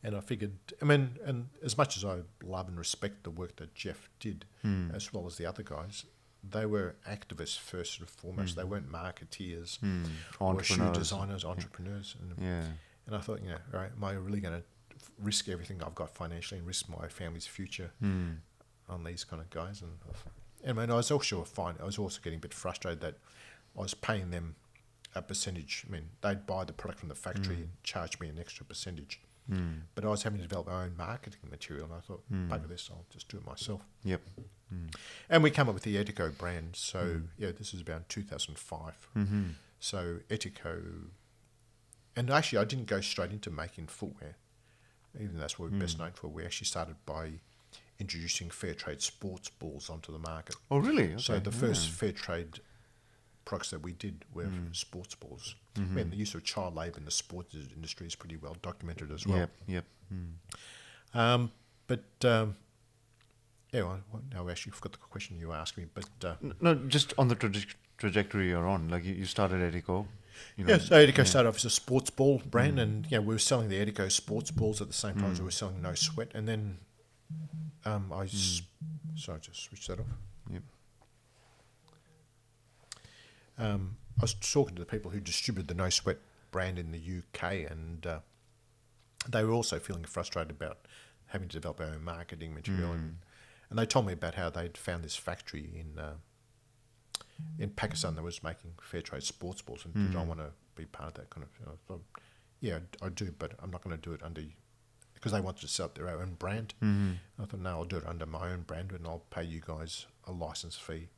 Speaker 2: And I figured, and as much as I love and respect the work that Jeff did, as well as the other guys, they were activists first and foremost. They weren't marketeers or shoe designers, entrepreneurs. And I thought, all right, am I really going to risk everything I've got financially and risk my family's future on these kind of guys? And I was also getting a bit frustrated that I was paying them a percentage. They'd buy the product from the factory and charge me an extra percentage. But I was having to develop my own marketing material, and I thought, bugger this, I'll just do it myself.
Speaker 1: Yep.
Speaker 2: And we came up with the Etiko brand. So, this is about 2005. So, Etiko... And actually, I didn't go straight into making footwear, even though that's what we're best known for. We actually started by introducing fair trade sports balls onto the market.
Speaker 1: Oh, really? Okay.
Speaker 2: So the first fair trade products that we did were sports balls. The use of child labour in the sports industry is pretty well documented as well.
Speaker 1: Yep.
Speaker 2: I actually forgot the question you asked me. But
Speaker 1: no, just on the trajectory you're on. Like you started Etiko.
Speaker 2: So Etiko started off as a sports ball brand, and we were selling the Etiko sports balls at the same time as we were selling No Sweat. And then I just switched that off.
Speaker 1: Yep.
Speaker 2: I was talking to the people who distributed the No Sweat brand in the UK, and they were also feeling frustrated about having to develop our own marketing material. And they told me about how they'd found this factory in Pakistan that was making fair trade sports balls, and did I want to be part of that kind of? I thought, I do, but I'm not going to do it under, because they wanted to set up their own brand. I thought, no, I'll do it under my own brand, and I'll pay you guys a license fee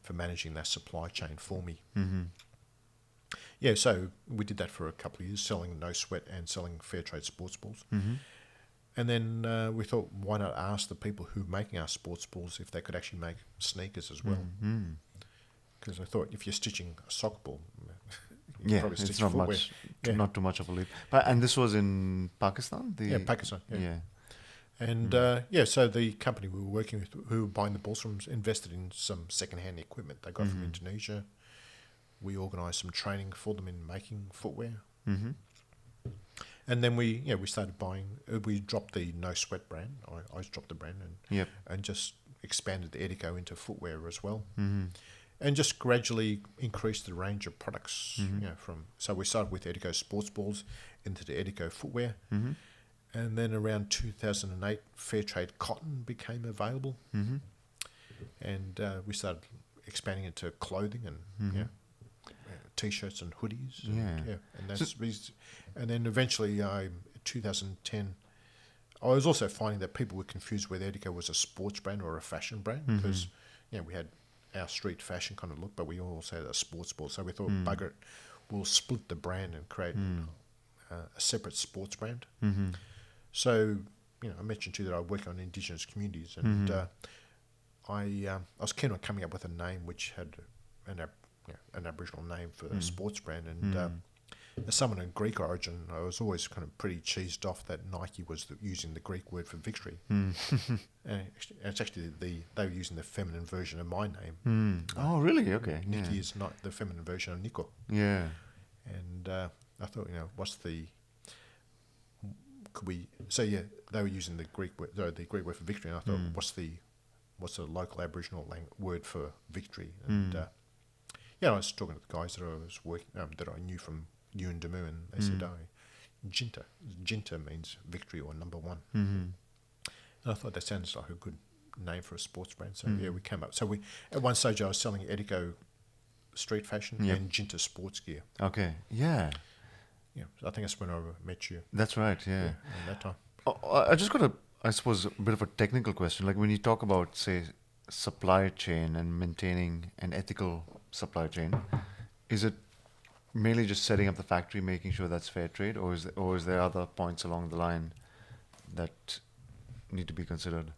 Speaker 2: for managing that supply chain for me. So we did that for a couple of years, selling No Sweat and selling fair trade sports balls. And then we thought, why not ask the people who are making our sports balls if they could actually make sneakers as well? Because I thought, if you're stitching a soccer ball, you probably stitch
Speaker 1: it's not
Speaker 2: footwear.
Speaker 1: much, not too much of a leap. And this was in Pakistan.
Speaker 2: Pakistan. And so the company we were working with, who were buying the balls from, invested in some second-hand equipment they got from Indonesia. We organised some training for them in making footwear. And then we started buying. We dropped the No Sweat brand. I dropped the brand and just expanded the Etiko into footwear as well. And just gradually increased the range of products. So we started with Etiko sports balls into the Etiko footwear. And then around 2008, fair trade cotton became available. And we started expanding into clothing and T-shirts and hoodies. And then eventually, 2010, I was also finding that people were confused whether Etiko was a sports brand or a fashion brand, because we had our street fashion kind of look, but we also had a sports ball. So we thought, bugger it, we'll split the brand and create a separate sports brand. So, I mentioned too that I work on indigenous communities, and I was keen on coming up with a name which had an Aboriginal name for a sports brand. And as someone of Greek origin, I was always kind of pretty cheesed off that Nike was using the Greek word for victory. And it's actually they were using the feminine version of my name.
Speaker 1: Oh, really? Okay.
Speaker 2: Nikki is not the feminine version of Nico.
Speaker 1: Yeah.
Speaker 2: And I thought, they were using the Greek word for victory, and I thought, what's the local Aboriginal word for victory? And I was talking to the guys that I was working that I knew from Yuendamu, and they said, Jinta. Jinta means victory or number one. And I thought that sounds like a good name for a sports brand. So we came up. So at one stage I was selling Etiko street fashion and Jinta sports gear.
Speaker 1: Okay. Yeah.
Speaker 2: Yeah. So I think that's when I met you.
Speaker 1: That's right. Yeah.
Speaker 2: At that time.
Speaker 1: I just got I suppose, a bit of a technical question. Like when you talk about, say, supply chain and maintaining an ethical supply chain, is it mainly just setting up the factory, making sure that's fair trade, or is there other points along the line that need to be considered?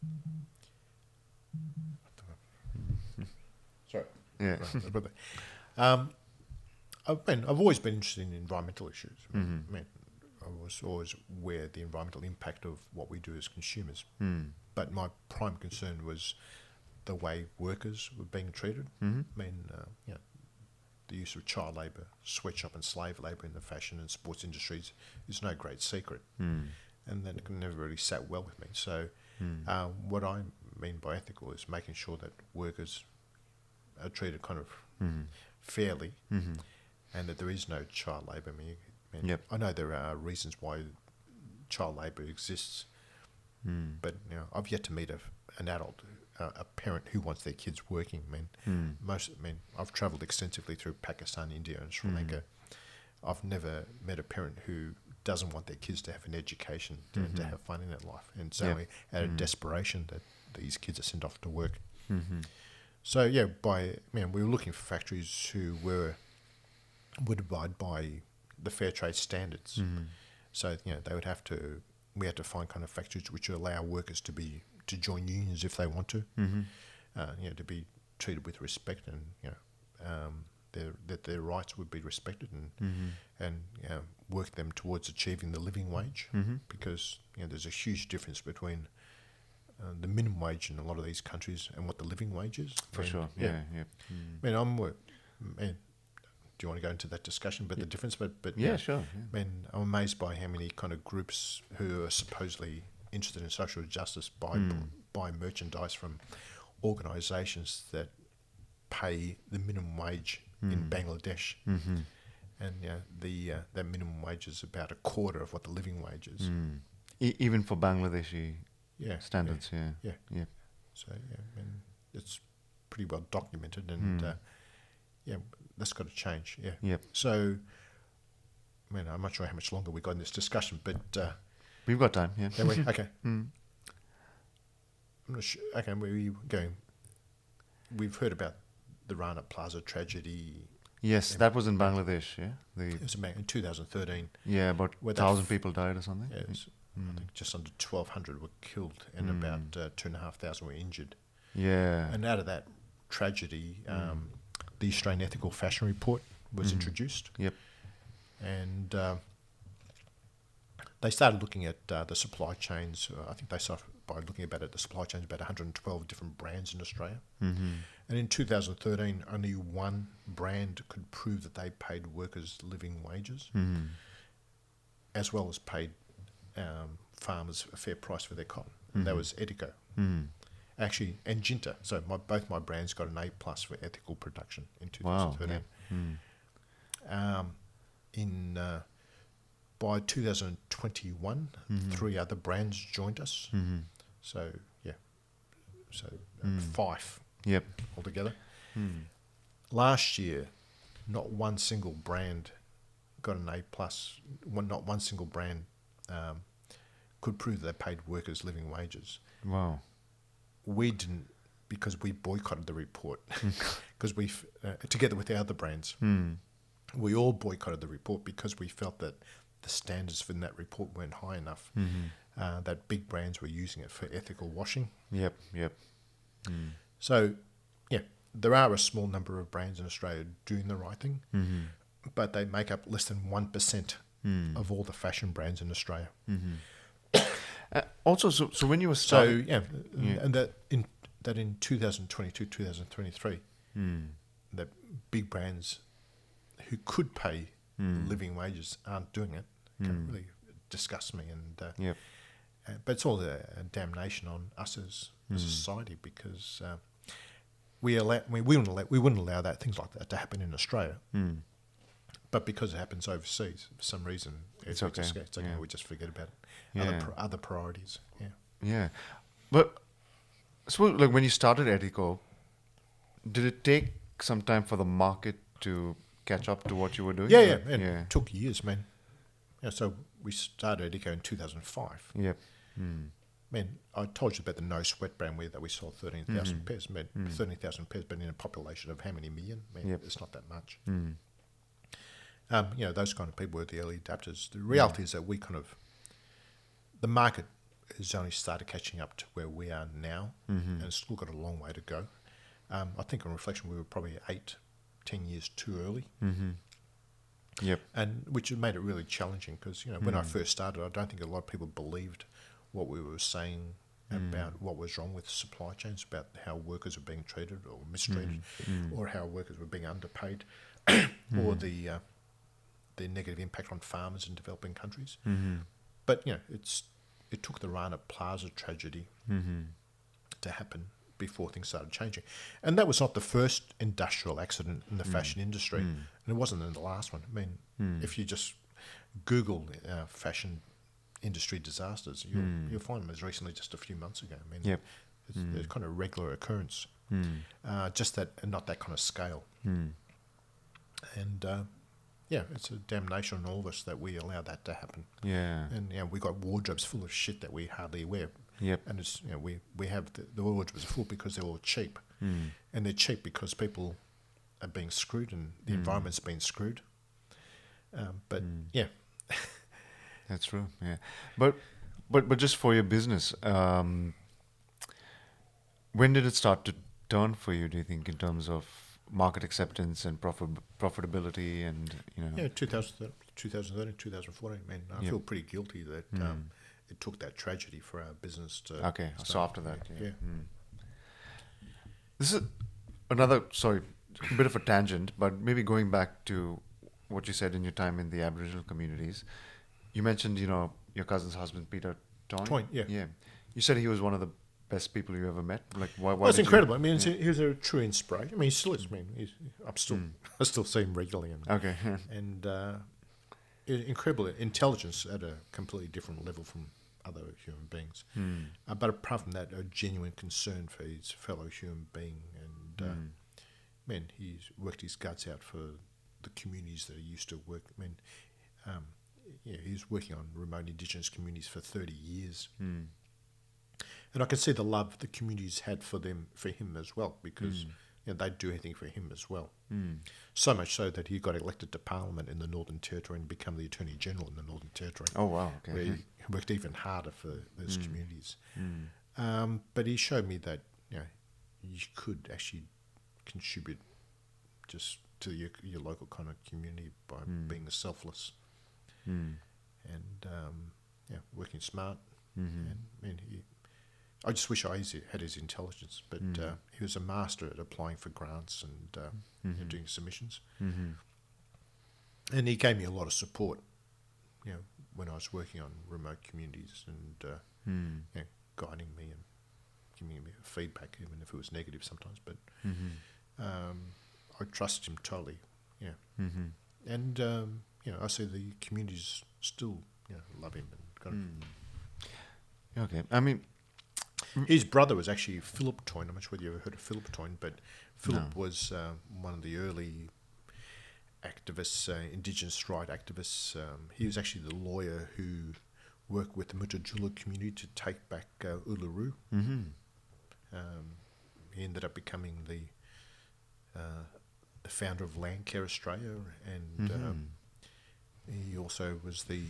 Speaker 1: Yeah.
Speaker 2: I've always been interested in environmental issues. I mean, I was always aware of the environmental impact of what we do as consumers. But my prime concern was the way workers were being treated. I mean, the use of child labour, sweatshop and slave labour in the fashion and sports industries is no great secret. And that it never really sat well with me. So what I mean by ethical is making sure that workers are treated kind of fairly and that there is no child labour. I mean, I know there are reasons why child labour exists, but I've yet to meet an adult, a parent who wants their kids working. I mean, I've travelled extensively through Pakistan, India, and Sri Lanka. I've never met a parent who doesn't want their kids to have an education, to have fun in their life, and so out of desperation that these kids are sent off to work. So we were looking for factories who would abide by the fair trade standards. So they would have to. We had to find kind of factories which allow workers to join unions if they want to. To be treated with respect, and that their rights would be respected, and work them towards achieving the living wage, because there's a huge difference between the minimum wage in a lot of these countries and what the living wage is.
Speaker 1: For sure. Yeah.
Speaker 2: I mean, do you want to go into that discussion about the difference? But
Speaker 1: sure.
Speaker 2: I mean, I'm amazed by how many kind of groups who are supposedly interested in social justice buy merchandise from organisations that pay the minimum wage in Bangladesh, and that minimum wage is about a quarter of what the living wage is.
Speaker 1: Even for Bangladeshi standards,
Speaker 2: yeah. So I mean, it's pretty well documented, and that's got to change. So I mean, I'm not sure how much longer we got in this discussion, but
Speaker 1: we've got time. Yeah.
Speaker 2: Can we? Okay. I'm not sure. Okay, where are you going? We've heard about the Rana Plaza tragedy.
Speaker 1: Yes, that was in Bangladesh. Yeah,
Speaker 2: it was in 2013.
Speaker 1: Yeah, about 1,000 people died or something.
Speaker 2: Yeah, I think just under 1,200 were killed and about 2,500 were injured.
Speaker 1: Yeah,
Speaker 2: and out of that tragedy, the Australian Ethical Fashion Report was introduced.
Speaker 1: Yep,
Speaker 2: and they started looking at the supply chains. I think they started by looking at the supply chains, about 112 different brands in Australia. And in 2013, only one brand could prove that they paid workers living wages, as well as paid farmers a fair price for their cotton. And that was Etiko. Actually, and Jinta. So both my brands got an A+ for ethical production in 2013. Wow, by 2021, 3 other brands joined us. So so 5 altogether. Last year, not one single brand got an A+. Not one single brand could prove that they paid workers living wages.
Speaker 1: Wow.
Speaker 2: We didn't, because we boycotted the report, because we, together with the other brands, we all boycotted the report because we felt that the standards for that report weren't high enough, that big brands were using it for ethical washing.
Speaker 1: Yep.
Speaker 2: So, there are a small number of brands in Australia doing the right thing, but they make up less than 1% of all the fashion brands in Australia.
Speaker 1: Also, so when you were starting...
Speaker 2: and that in 2022, 2023, that big brands who could pay living wages aren't doing it. Can really disgust me, and but it's all a damnation on us as a society, because we wouldn't allow things like that to happen in Australia, but because it happens overseas for some reason, it's okay. We just forget about other priorities.
Speaker 1: But so, like, when you started Etiko, did it take some time for the market to catch up to what you were doing?
Speaker 2: It took years, man. So we started Etiko in 2005. I told you about the No Sweat brand that we sold 13,000 pairs. 13,000 pairs, but in a population of how many million? It's not that much. Those kind of people were the early adapters. The reality is that the market has only started catching up to where we are now, and it's still got a long way to go. I think on reflection we were probably 10 years too early.
Speaker 1: Mm-hmm. Yep.
Speaker 2: And which made it really challenging because, when I first started, I don't think a lot of people believed what we were saying about what was wrong with supply chains, about how workers were being treated or mistreated, or how workers were being underpaid, or the negative impact on farmers in developing countries.
Speaker 1: Mm-hmm.
Speaker 2: But, it took the Rana Plaza tragedy to happen before things started changing. And that was not the first industrial accident in the fashion industry, and it wasn't in the last one. I mean, if you just Google fashion industry disasters, you'll find them as recently just a few months ago. I mean, it's a kind of regular occurrence, just that, and not that kind of scale. And it's a damnation on all of us that we allow that to happen.
Speaker 1: Yeah.
Speaker 2: And we got wardrobes full of shit that we hardly wear.
Speaker 1: Yep.
Speaker 2: And it's we have the wardrobes are full because they're all cheap, and they're cheap because people are being screwed and the environment's being screwed. But
Speaker 1: That's true. Yeah, but just for your business, when did it start to turn for you? Do you think in terms of market acceptance and profitability and
Speaker 2: 2013, 2014. I mean, I feel pretty guilty that it took that tragedy for our business to.
Speaker 1: Okay, so
Speaker 2: start.
Speaker 1: after that,
Speaker 2: Yeah.
Speaker 1: This is another a bit of a tangent, but maybe going back to what you said in your time in the Aboriginal communities. You mentioned, your cousin's husband, Peter Toyne.
Speaker 2: Yeah.
Speaker 1: Yeah. You said he was one of the best people you ever met. Like, why?
Speaker 2: Well, it's incredible. I mean, he was a true inspiration. I mean, he still is. I mean, I still see him regularly.
Speaker 1: Okay.
Speaker 2: And incredible intelligence at a completely different level from other human beings. But apart from that, a genuine concern for his fellow human being. And, man, he's worked his guts out for the communities that he used to work. I mean, he was working on remote indigenous communities for 30 years. And I can see the love the communities had for him as well, because they'd do anything for him as well. So much so that he got elected to Parliament in the Northern Territory and become the Attorney General in the Northern Territory.
Speaker 1: Oh, wow. Okay.
Speaker 2: Where he worked even harder for those communities. But he showed me that you could actually contribute just to your local kind of community by being selfless and working smart. And I just wish I had his intelligence, but he was a master at applying for grants and doing submissions. And he gave me a lot of support, when I was working on remote communities and guiding me and giving me feedback, even if it was negative sometimes. But I trust him totally, And I see the communities still love him and got him.
Speaker 1: Okay, I mean,
Speaker 2: his brother was actually Philip Toyne. I'm not sure whether you ever heard of Philip Toyne, but Philip was one of the early activists, indigenous right activists. He was actually the lawyer who worked with the Mutijulu community to take back Uluru. He ended up becoming the founder of Landcare Australia, and he also was the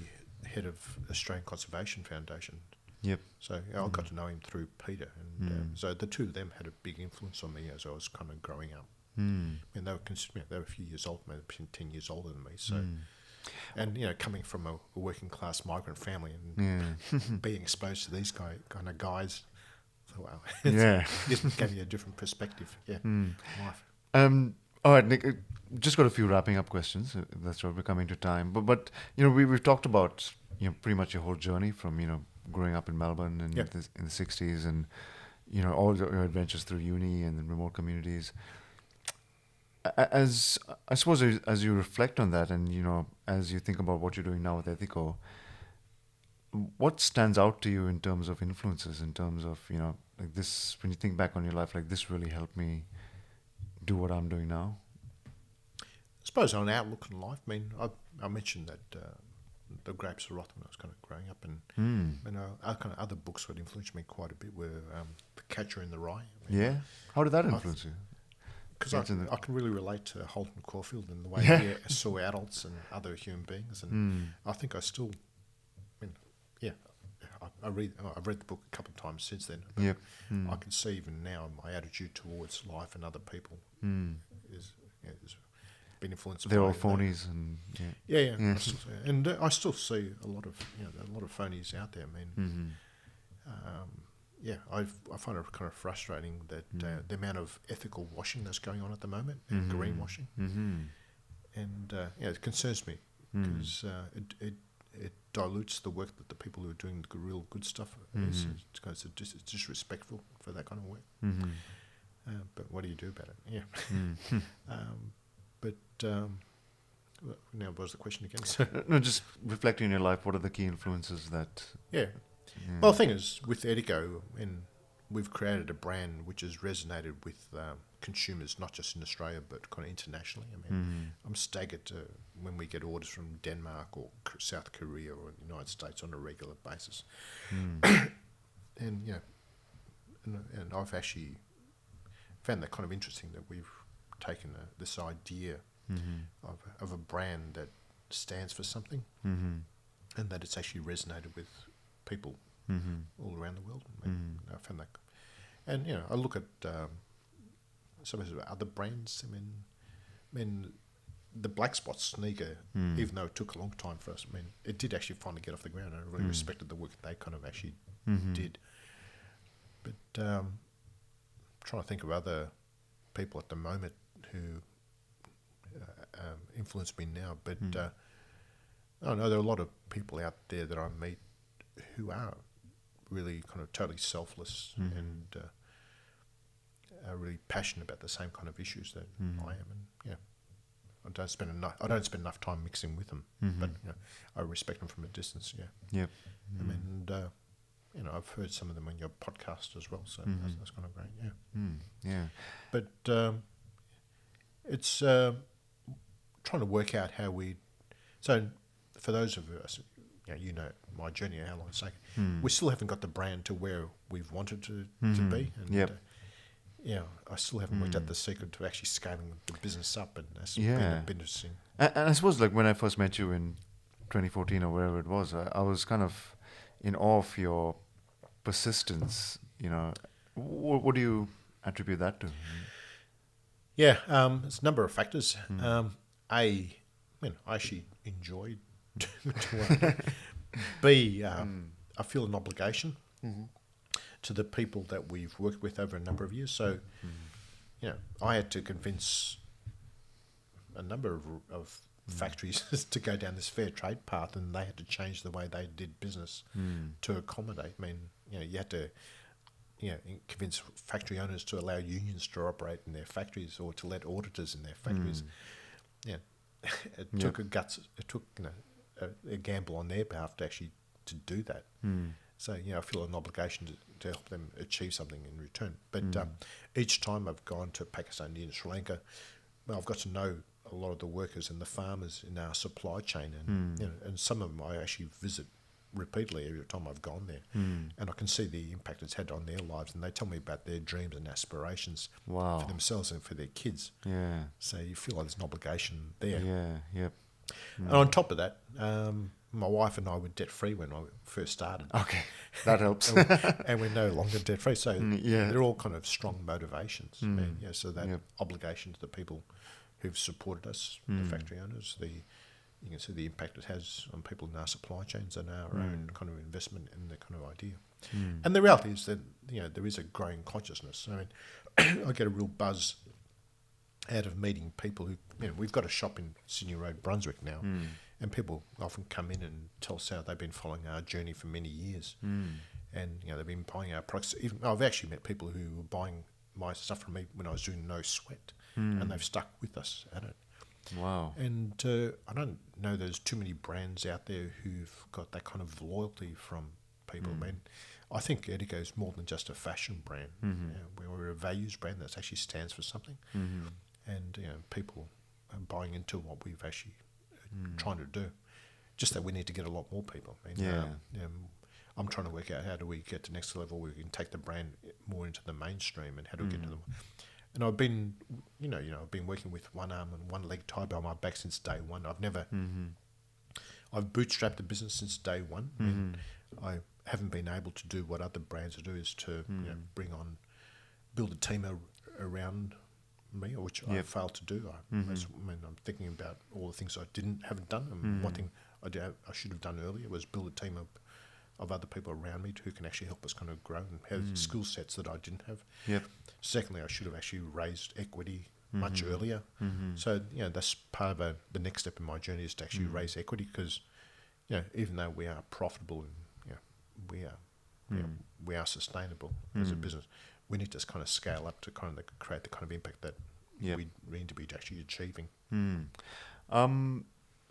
Speaker 2: head of Australian Conservation Foundation.
Speaker 1: Yep.
Speaker 2: So I got to know him through Peter, and so the two of them had a big influence on me as I was kind of growing up. I mean, they were a few years old, maybe 10 years older than me. So, and coming from a working class migrant family and being exposed to these kind of guys, so wow, it gave me a different perspective. Yeah, life.
Speaker 1: All right, Nick. Just got a few wrapping up questions. That's right. We're coming to time, but we've talked about pretty much your whole journey from growing up in Melbourne in the 60s, and all your adventures through uni and the remote communities. As I suppose as you reflect on that, and as you think about what you're doing now with Etiko, what stands out to you in terms of influences? In terms of like this, when you think back on your life, like this really helped me do what I'm doing now.
Speaker 2: I suppose on outlook on life. I mean, I mentioned that. The Grapes of Wrath when I was kind of growing up, and kind of other books that influenced me quite a bit were The Catcher in the Rye. I mean,
Speaker 1: how did that influence you?
Speaker 2: Because I can really relate to Holden Caulfield and the way he saw adults and other human beings, and I think I still, I I've read the book a couple of times since then. But
Speaker 1: Yep.
Speaker 2: I can see even now my attitude towards life and other people is been influenced.
Speaker 1: They're
Speaker 2: by
Speaker 1: all
Speaker 2: that.
Speaker 1: phonies, and
Speaker 2: Yeah.
Speaker 1: Yeah.
Speaker 2: And I still see a lot of phonies out there. I mean, I find it kind of frustrating that the amount of ethical washing that's going on at the moment, and greenwashing, and it concerns me because it dilutes the work that the people who are doing the real good stuff is. It's disrespectful for that kind of work. But what do you do about it? Yeah. Now, what was the question again?
Speaker 1: No, just reflecting on your life. What are the key influences that?
Speaker 2: Yeah. Well, the thing is, with Etiko, and we've created a brand which has resonated with consumers, not just in Australia, but kind of internationally. I mean, I'm staggered when we get orders from Denmark or South Korea or the United States on a regular basis. And I've actually found that kind of interesting that we've taken this idea of a brand that stands for something, and that it's actually resonated with people all around the world. I found that, and I look at some of the other brands. I mean, the Black Spot sneaker, even though it took a long time for us, I mean, it did actually finally get off the ground. I really respected the work that they kind of actually did. But trying to think of other people at the moment who influence me now, but I know there are a lot of people out there that I meet who are really kind of totally selfless and are really passionate about the same kind of issues that I am, and I don't spend enough time mixing with them, but I respect them from a distance.
Speaker 1: Yep.
Speaker 2: I mean, and I've heard some of them on your podcast as well, so that's kind of great.
Speaker 1: Yeah.
Speaker 2: But it's trying to work out how we. So, for those of us, my journey, how long it's taken, we still haven't got the brand to where we've wanted to be. And, I still haven't worked out the secret to actually scaling the business up, and that's been a bit interesting.
Speaker 1: And I suppose, like, when I first met you in 2014 or wherever it was, I was kind of in awe of your persistence. What do you attribute that to?
Speaker 2: Yeah, there's a number of factors. I actually enjoyed doing it. B, I feel an obligation to the people that we've worked with over a number of years. So, I had to convince a number of factories to go down this fair trade path, and they had to change the way they did business to accommodate. I mean, you had to convince factory owners to allow unions to operate in their factories or to let auditors in their factories. It took a gamble on their behalf to do that. So I feel an obligation to help them achieve something in return. But each time I've gone to Pakistan, India, and Sri Lanka, I've got to know a lot of the workers and the farmers in our supply chain, and some of them I actually visit repeatedly every time I've gone there, and I can see the impact it's had on their lives, and they tell me about their dreams and aspirations for themselves and for their kids.
Speaker 1: Yeah.
Speaker 2: So you feel like there's an obligation there.
Speaker 1: Yeah. Yep.
Speaker 2: And on top of that, my wife and I were debt free when I first started.
Speaker 1: Okay, that helps.
Speaker 2: and we're no longer debt free. So they're all kind of strong motivations. So that obligation to the people who've supported us, the factory owners, you can see the impact it has on people in our supply chains and our own kind of investment in the kind of idea. And the reality is that there is a growing consciousness. I mean, I get a real buzz out of meeting people who, we've got a shop in Sydney Road, Brunswick now, and people often come in and tell us how they've been following our journey for many years, and they've been buying our products. I've actually met people who were buying my stuff from me when I was doing No Sweat, and they've stuck with us at it.
Speaker 1: Wow.
Speaker 2: And I don't know there's too many brands out there who've got that kind of loyalty from people. I mean, I think Etiko is more than just a fashion brand. We're a values brand that actually stands for something. And people are buying into what we've actually trying to do. Just that we need to get a lot more people. I mean, I'm trying to work out how do we get to the next level where we can take the brand more into the mainstream, and how do we get to them. And I've been, I've been working with one arm and one leg tied behind my back since day one. I've never, I've bootstrapped the business since day one. And I haven't been able to do what other brands do, is to build a team around me, which I failed to do. I'm thinking about all the things I haven't done, and one thing I should have done earlier was build a team of other people around me who can actually help us kind of grow and have skill sets that I didn't have.
Speaker 1: Yep.
Speaker 2: Secondly, I should have actually raised equity much earlier. So that's part of the next step in my journey, is to actually raise equity, because even though we are profitable and we are sustainable as a business, we need to kind of scale up to kind of create the kind of impact that we need to be actually achieving.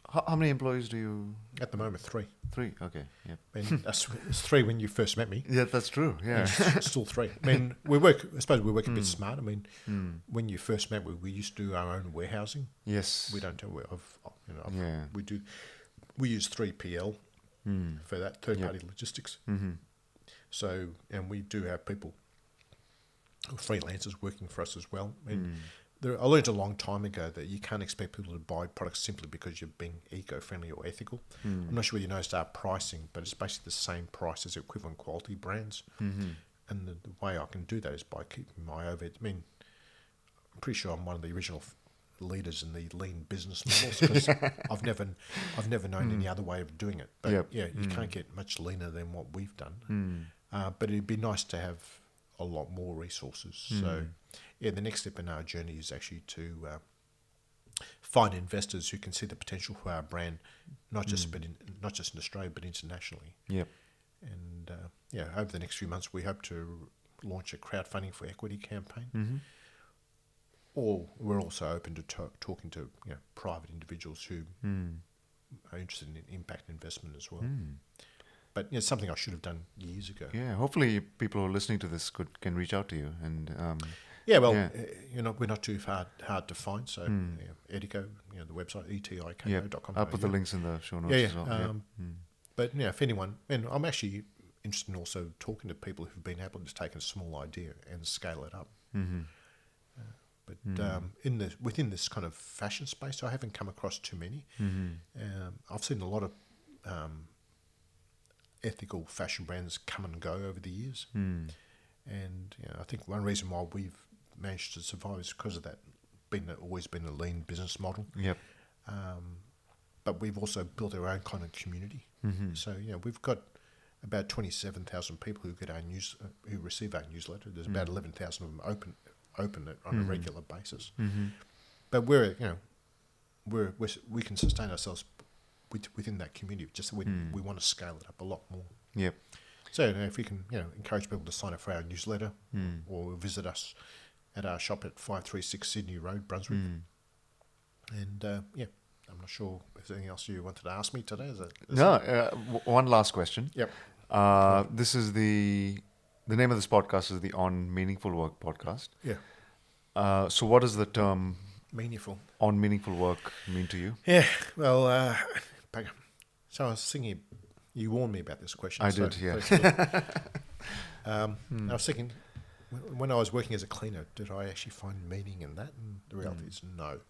Speaker 1: How many employees do you?
Speaker 2: At the moment, 3.
Speaker 1: 3. Okay. Yep.
Speaker 2: And it's 3 when you first met me.
Speaker 1: Yeah, that's true. Yeah.
Speaker 2: It's still 3. I mean, I suppose we work a bit smart. I mean, when you first met, we used to do our own warehousing.
Speaker 1: Yes.
Speaker 2: We don't do. We do. We use 3PL for that third-party logistics. So, and we do have people, freelancers, working for us as well. And I learned a long time ago that you can't expect people to buy products simply because you're being eco-friendly or ethical. I'm not sure whether you noticed our pricing, but it's basically the same price as equivalent quality brands. And the way I can do that is by keeping my overhead. I mean, I'm pretty sure I'm one of the original leaders in the lean business models, because I've never known any other way of doing it. But you can't get much leaner than what we've done. But it'd be nice to have a lot more resources. So, the next step in our journey is actually to find investors who can see the potential for our brand, not just in Australia, but internationally.
Speaker 1: Yep.
Speaker 2: And over the next few months, we hope to launch a crowdfunding for equity campaign. Or we're also open to talking to private individuals who are interested in impact investment as well. But it's something I should have done years ago.
Speaker 1: Yeah, hopefully people who are listening to this can reach out to you. And
Speaker 2: we're not too hard to find. So Etiko, the website etiko.com.
Speaker 1: I'll put the links in the show notes as well.
Speaker 2: But if anyone, and I'm actually interested in also talking to people who've been able to take a small idea and scale it up. Within this kind of fashion space, I haven't come across too many. I've seen a lot of ethical fashion brands come and go over the years, and I think one reason why we've managed to survive is because of that always been a lean business model.
Speaker 1: Yep.
Speaker 2: But we've also built our own kind of community. So we've got about 27,000 people who get who receive our newsletter. There's about 11,000 of them open it on a regular basis. But we can sustain ourselves within that community. Just we want to scale it up a lot more.
Speaker 1: Yep.
Speaker 2: So if we can encourage people to sign up for our newsletter or visit us at our shop at 536 Sydney Road, Brunswick. And I'm not sure if there's anything else you wanted to ask me today.
Speaker 1: One last question.
Speaker 2: Yep.
Speaker 1: This is the name of this podcast is the On Meaningful Work podcast.
Speaker 2: Yeah.
Speaker 1: So what does the term
Speaker 2: meaningful
Speaker 1: on meaningful work mean to you?
Speaker 2: Yeah. Well, so I was thinking, you warned me about this question.
Speaker 1: I did, yeah.
Speaker 2: I was thinking, when I was working as a cleaner, did I actually find meaning in that? And the reality is no.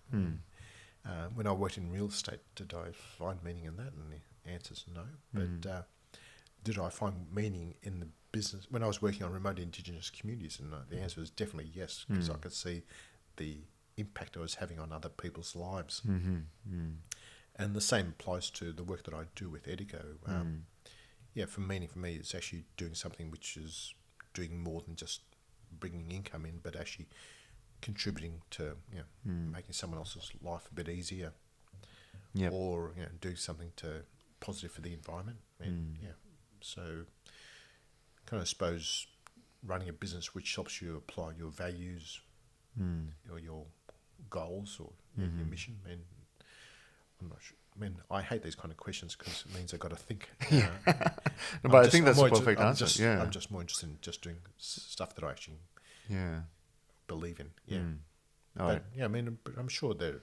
Speaker 2: When I worked in real estate, did I find meaning in that? And the answer is no. But did I find meaning in the business? When I was working on remote indigenous communities, and the answer is definitely yes, because I could see the impact I was having on other people's lives. And the same applies to the work that I do with Etiko. For me, it's actually doing something which is doing more than just bringing income in, but actually contributing to making someone else's life a bit easier, or doing something positive for the environment. And so kind of suppose running a business which helps you apply your values or your goals or your mission. And I'm not sure. I mean, I hate these kind of questions because it means I've got to think.
Speaker 1: But I think that's a perfect answer.
Speaker 2: I'm just more interested in just doing stuff that I actually believe in. But I mean, I'm sure there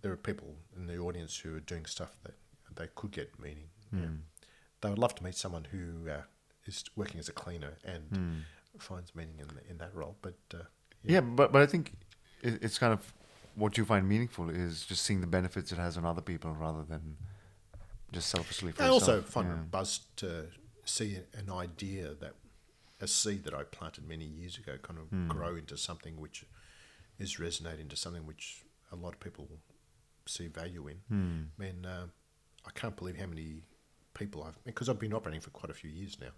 Speaker 2: are people in the audience who are doing stuff that they could get meaning. They would love to meet someone who is working as a cleaner and finds meaning in that role. But
Speaker 1: but I think it's kind of what you find meaningful is just seeing the benefits it has on other people rather than just selfishly for
Speaker 2: I
Speaker 1: yourself.
Speaker 2: also find a buzz to see an idea, that a seed that I planted many years ago kind of grow into something which is resonating, into something which a lot of people see value in. I mean, I can't believe how many people because I've been operating for quite a few years now,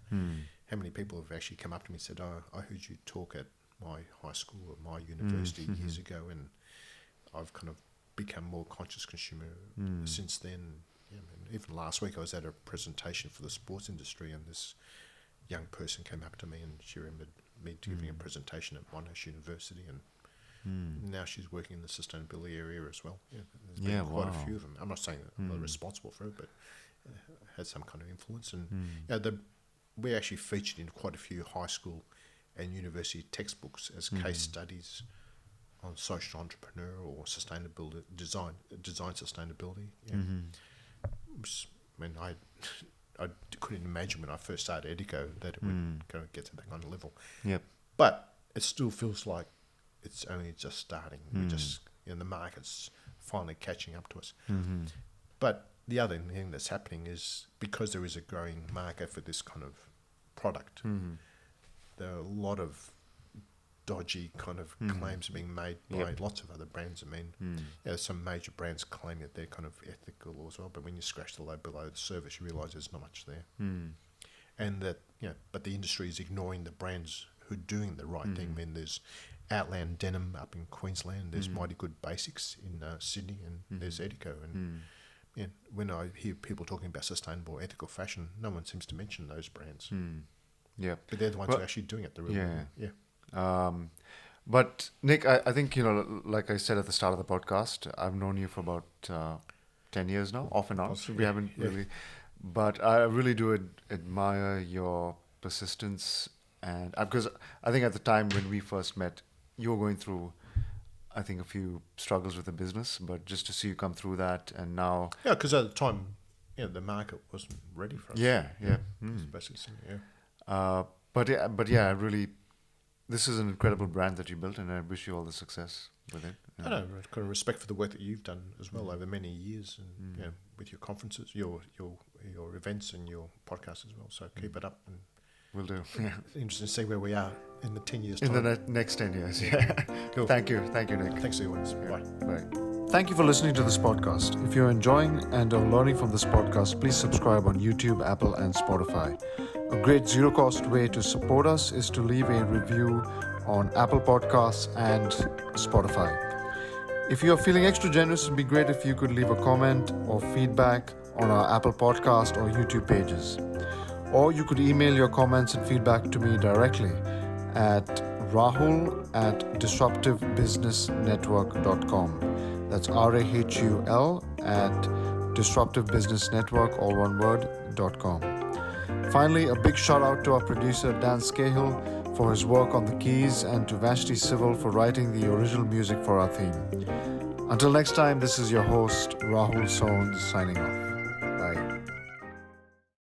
Speaker 2: how many people have actually come up to me and said, "Oh, I heard you talk at my high school or my university years ago, and I've kind of become more conscious consumer since then." Yeah, and even last week I was at a presentation for the sports industry, and this young person came up to me and she remembered me giving a presentation at Monash University, and now she's working in the sustainability area as well. Yeah, there's been quite a few of them. I'm not saying that I'm not responsible for it, but had some kind of influence. And we actually featured in quite a few high school and university textbooks as case studies on social entrepreneur or sustainability, design sustainability. Yeah. Which, I mean, I couldn't imagine when I first started Etiko that it would kind of get to that kind of level.
Speaker 1: Yep.
Speaker 2: But it still feels like it's only just starting. We're just, the market's finally catching up to us. But the other thing that's happening is, because there is a growing market for this kind of product, there are a lot of dodgy kind of claims being made by lots of other brands. I mean, some major brands claim that they're kind of ethical as well, but when you scratch the low below the surface, you realise there's not much there. And that, but the industry is ignoring the brands who are doing the right thing. I mean, there's Outland Denim up in Queensland, there's Mighty Good Basics in Sydney, and there's Etiko. And when I hear people talking about sustainable, ethical fashion, no one seems to mention those brands.
Speaker 1: Yeah.
Speaker 2: But they're the ones who are actually doing it the real way. Yeah.
Speaker 1: But Nick, I think, like I said at the start of the podcast, I've known you for about 10 years now, off and on. So we haven't really, but I really do admire your persistence. And because I think at the time when we first met, you were going through, I think, a few struggles with the business, but just to see you come through that, and now...
Speaker 2: Yeah, because at the time, the market wasn't ready for us.
Speaker 1: Yeah.
Speaker 2: It's basically,
Speaker 1: But I really... This is an incredible brand that you built, and I wish you all the success with it.
Speaker 2: I know, I've got a respect for the work that you've done as well over many years, and with your conferences, your events, and your podcast as well. So keep it up, and
Speaker 1: will do. Yeah,
Speaker 2: interesting to see where we are in the 10 years time.
Speaker 1: In the next 10 years. Yeah.
Speaker 2: Cool.
Speaker 1: Thank you, Nick.
Speaker 2: Thanks to you. Bye.
Speaker 1: Bye. Thank you for listening to this podcast. If you're enjoying and are learning from this podcast, please subscribe on YouTube, Apple, and Spotify. A great zero-cost way to support us is to leave a review on Apple Podcasts and Spotify. If you are feeling extra generous, it would be great if you could leave a comment or feedback on our Apple Podcast or YouTube pages. Or you could email your comments and feedback to me directly at rahul@disruptivebusinessnetwork.com. That's RAHUL @disruptivebusinessnetwork, all one word, .com. Finally, a big shout out to our producer Dan Scahill for his work on the keys, and to Vashti Civil for writing the original music for our theme. Until next time, this is your host, Rahul Sohn, signing off.